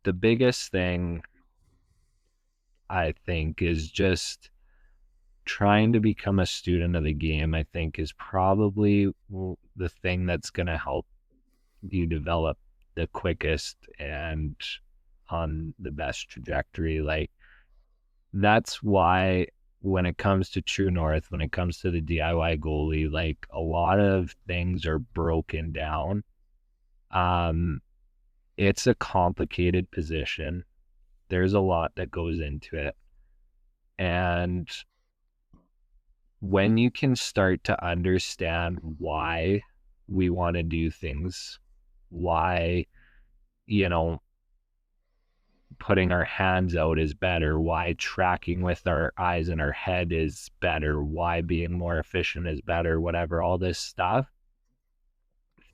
the biggest thing I think is just trying to become a student of the game. I think is probably the thing that's going to help you develop the quickest and on the best trajectory. Like, that's why when it comes to True North, when it comes to the DIY goalie, like a lot of things are broken down. Um, it's a complicated position. There's a lot that goes into it. And when you can start to understand why we want to do things, why, you know, putting our hands out is better, why tracking with our eyes and our head is better, why being more efficient is better, whatever, all this stuff,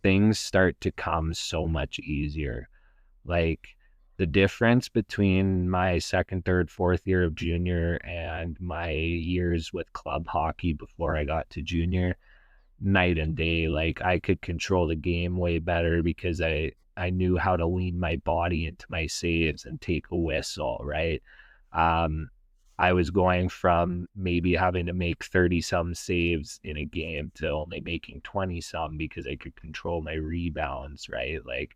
things start to come so much easier. Like the difference between my second, third, fourth year of junior and my years with club hockey before I got to junior, night and day. Like I could control the game way better because I knew how to lean my body into my saves and take a whistle, right? Um, I was going from maybe having to make 30 some saves in a game to only making 20 some because I could control my rebounds, right? Like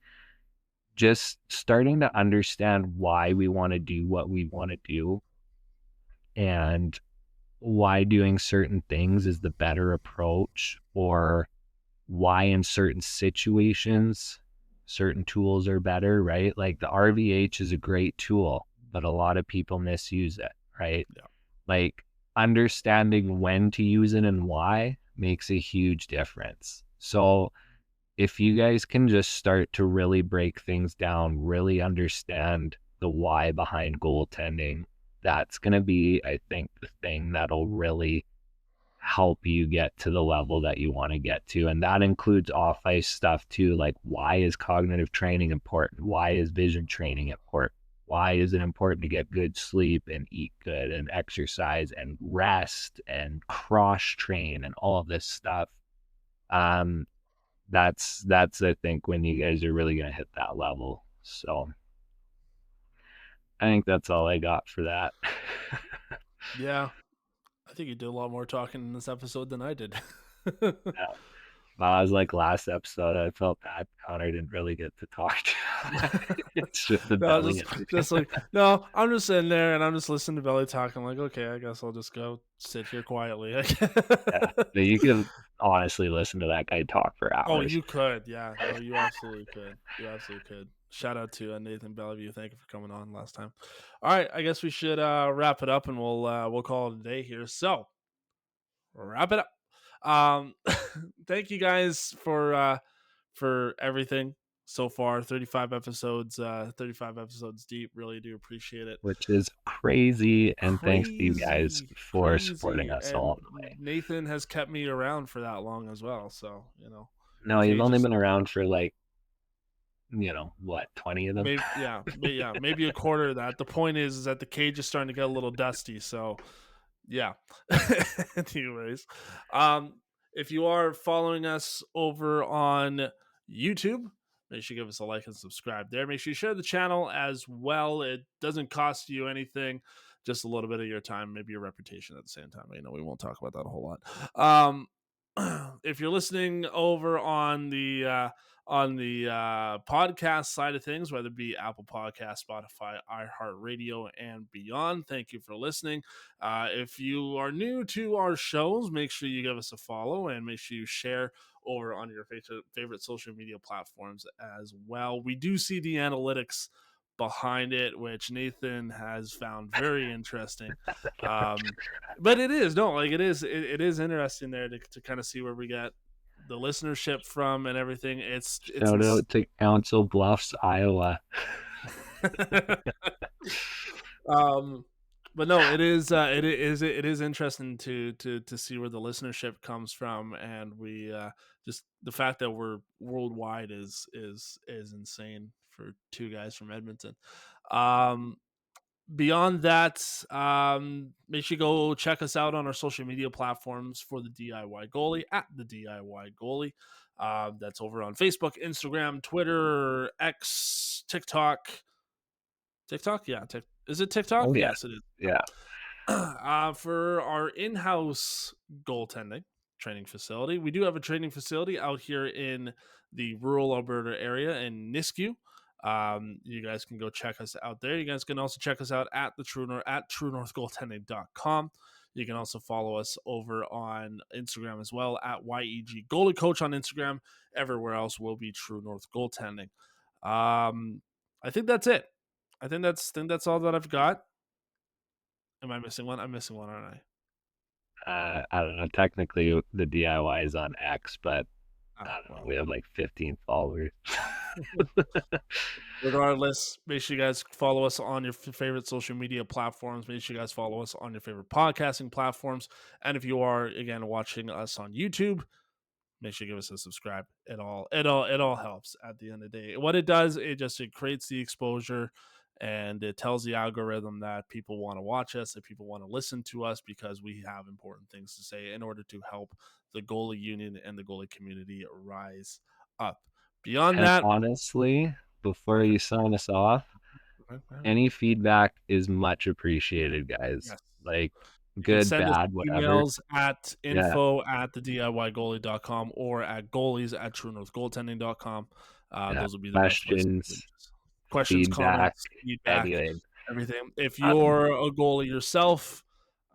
just starting to understand why we want to do what we want to do and why doing certain things is the better approach, or why in certain situations certain tools are better, right? Like the RVH is a great tool, but a lot of people misuse it, right? Yeah. Like understanding when to use it and why, makes a huge difference. So if you guys can just start to really break things down, really understand the why behind goaltending, that's going to be, I think, the thing that'll really help you get to the level that you want to get to. And that includes off ice stuff too. Like, why is cognitive training important? Why is vision training important? Why is it important to get good sleep and eat good and exercise and rest and cross train and all of this stuff? Um, that's I think when you guys are really gonna hit that level. So I think that's all I got for that. Yeah, I think you did a lot more talking in this episode than I did. Yeah. Well, I was like last episode, I felt bad Connor didn't really get to talk to. It's just the No, belly. just like no, I'm just sitting there and I'm just listening to Belly talk. I'm like, okay, I guess I'll just go sit here quietly. Yeah. But you can honestly listen to that guy talk for Oh, hours. you could, yeah. No, you absolutely could. You absolutely could. Shout out to Nathan Bellevue. Thank you for coming on last time. All right, I guess we should wrap it up and we'll call it a day here. So wrap it up. Thank you guys for everything so far. 35 episodes deep. Really do appreciate it. Which is crazy. And thanks to you guys Crazy, for supporting crazy. us And along the way. Nathan has kept me around for that long as well. So, No, you've Cage only is been around for like, what, 20 of them? maybe maybe a quarter of that. The point is that the cage is starting to get a little dusty. So yeah. Anyways, um, if you are following us over on YouTube, make sure you give us a like and subscribe there. Make sure you share the channel as well. It doesn't cost you anything, just a little bit of your time, maybe your reputation at the same time. We won't talk about that a whole lot. If you're listening over on the podcast side of things, whether it be Apple Podcast, Spotify, iHeartRadio, and beyond, thank you for listening. If you are new to our shows, make sure you give us a follow and make sure you share over on your favorite social media platforms as well. We do see the analytics behind it, which Nathan has found very interesting. But it is no, like it is interesting there to kind of see where we get the listenership from and everything. It's Shout out to Council Bluffs, Iowa. um but no, it is interesting to see where the listenership comes from, and we just the fact that we're worldwide is insane for two guys from Edmonton. um Beyond that, make sure you go check us out on our social media platforms for the DIY Goalie at the DIY Goalie. That's over on Facebook, Instagram, Twitter, X, TikTok. TikTok, yeah. Is it TikTok? Oh yeah. Yes, it is. Yeah. For our in-house goaltending training facility, we do have a training facility out here in the rural Alberta area in Nisku. You guys can go check us out there. You guys can also check us out at truenorthgoaltending.com. You can also follow us over on Instagram as well at YEG Goalie Coach on Instagram. Everywhere else will be True North Goaltending. I think that's it. I think that's all that I've got. Am I missing one? I'm missing one, aren't I? I don't know. Technically, the DIY is on X, but I Ah, don't know. well. We have like 15 followers. Regardless, make sure you guys follow us on your favorite social media platforms. Make sure you guys follow us on your favorite podcasting platforms. And if you are, again, watching us on YouTube, make sure you give us a subscribe. It all helps at the end of the day. What it does, it creates the exposure, and it tells the algorithm that people want to watch us, that people want to listen to us, because we have important things to say in order to help the goalie union and the goalie community rise up. Beyond And that, honestly, before okay, you sign us off, okay. any feedback is much appreciated, guys. Yes. Like You can good, send us bad, whatever. emails at Yeah. info@thediygoalie.com or at goalies@truenorthgoaltending.com. Yeah. Those will be the best places to Questions, reach us. Questions, feedback, comments, feedback, anything. everything. If Um, you're a goalie yourself,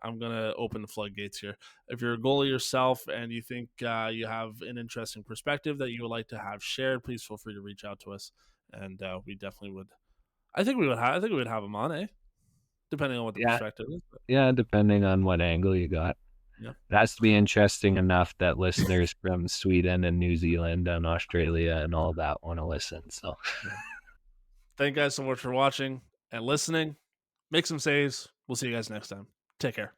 I'm going to open the floodgates here. If you're a goalie yourself and you think you have an interesting perspective that you would like to have shared, please feel free to reach out to us. And we definitely would. I think we would have them on, eh? Depending on what the yeah. perspective is. Yeah. Depending on what angle you got. Yeah. It has to be interesting enough that listeners from Sweden and New Zealand and Australia and all that want to listen. So Yeah. Thank you guys so much for watching and listening. Make some saves. We'll see you guys next time. Take care.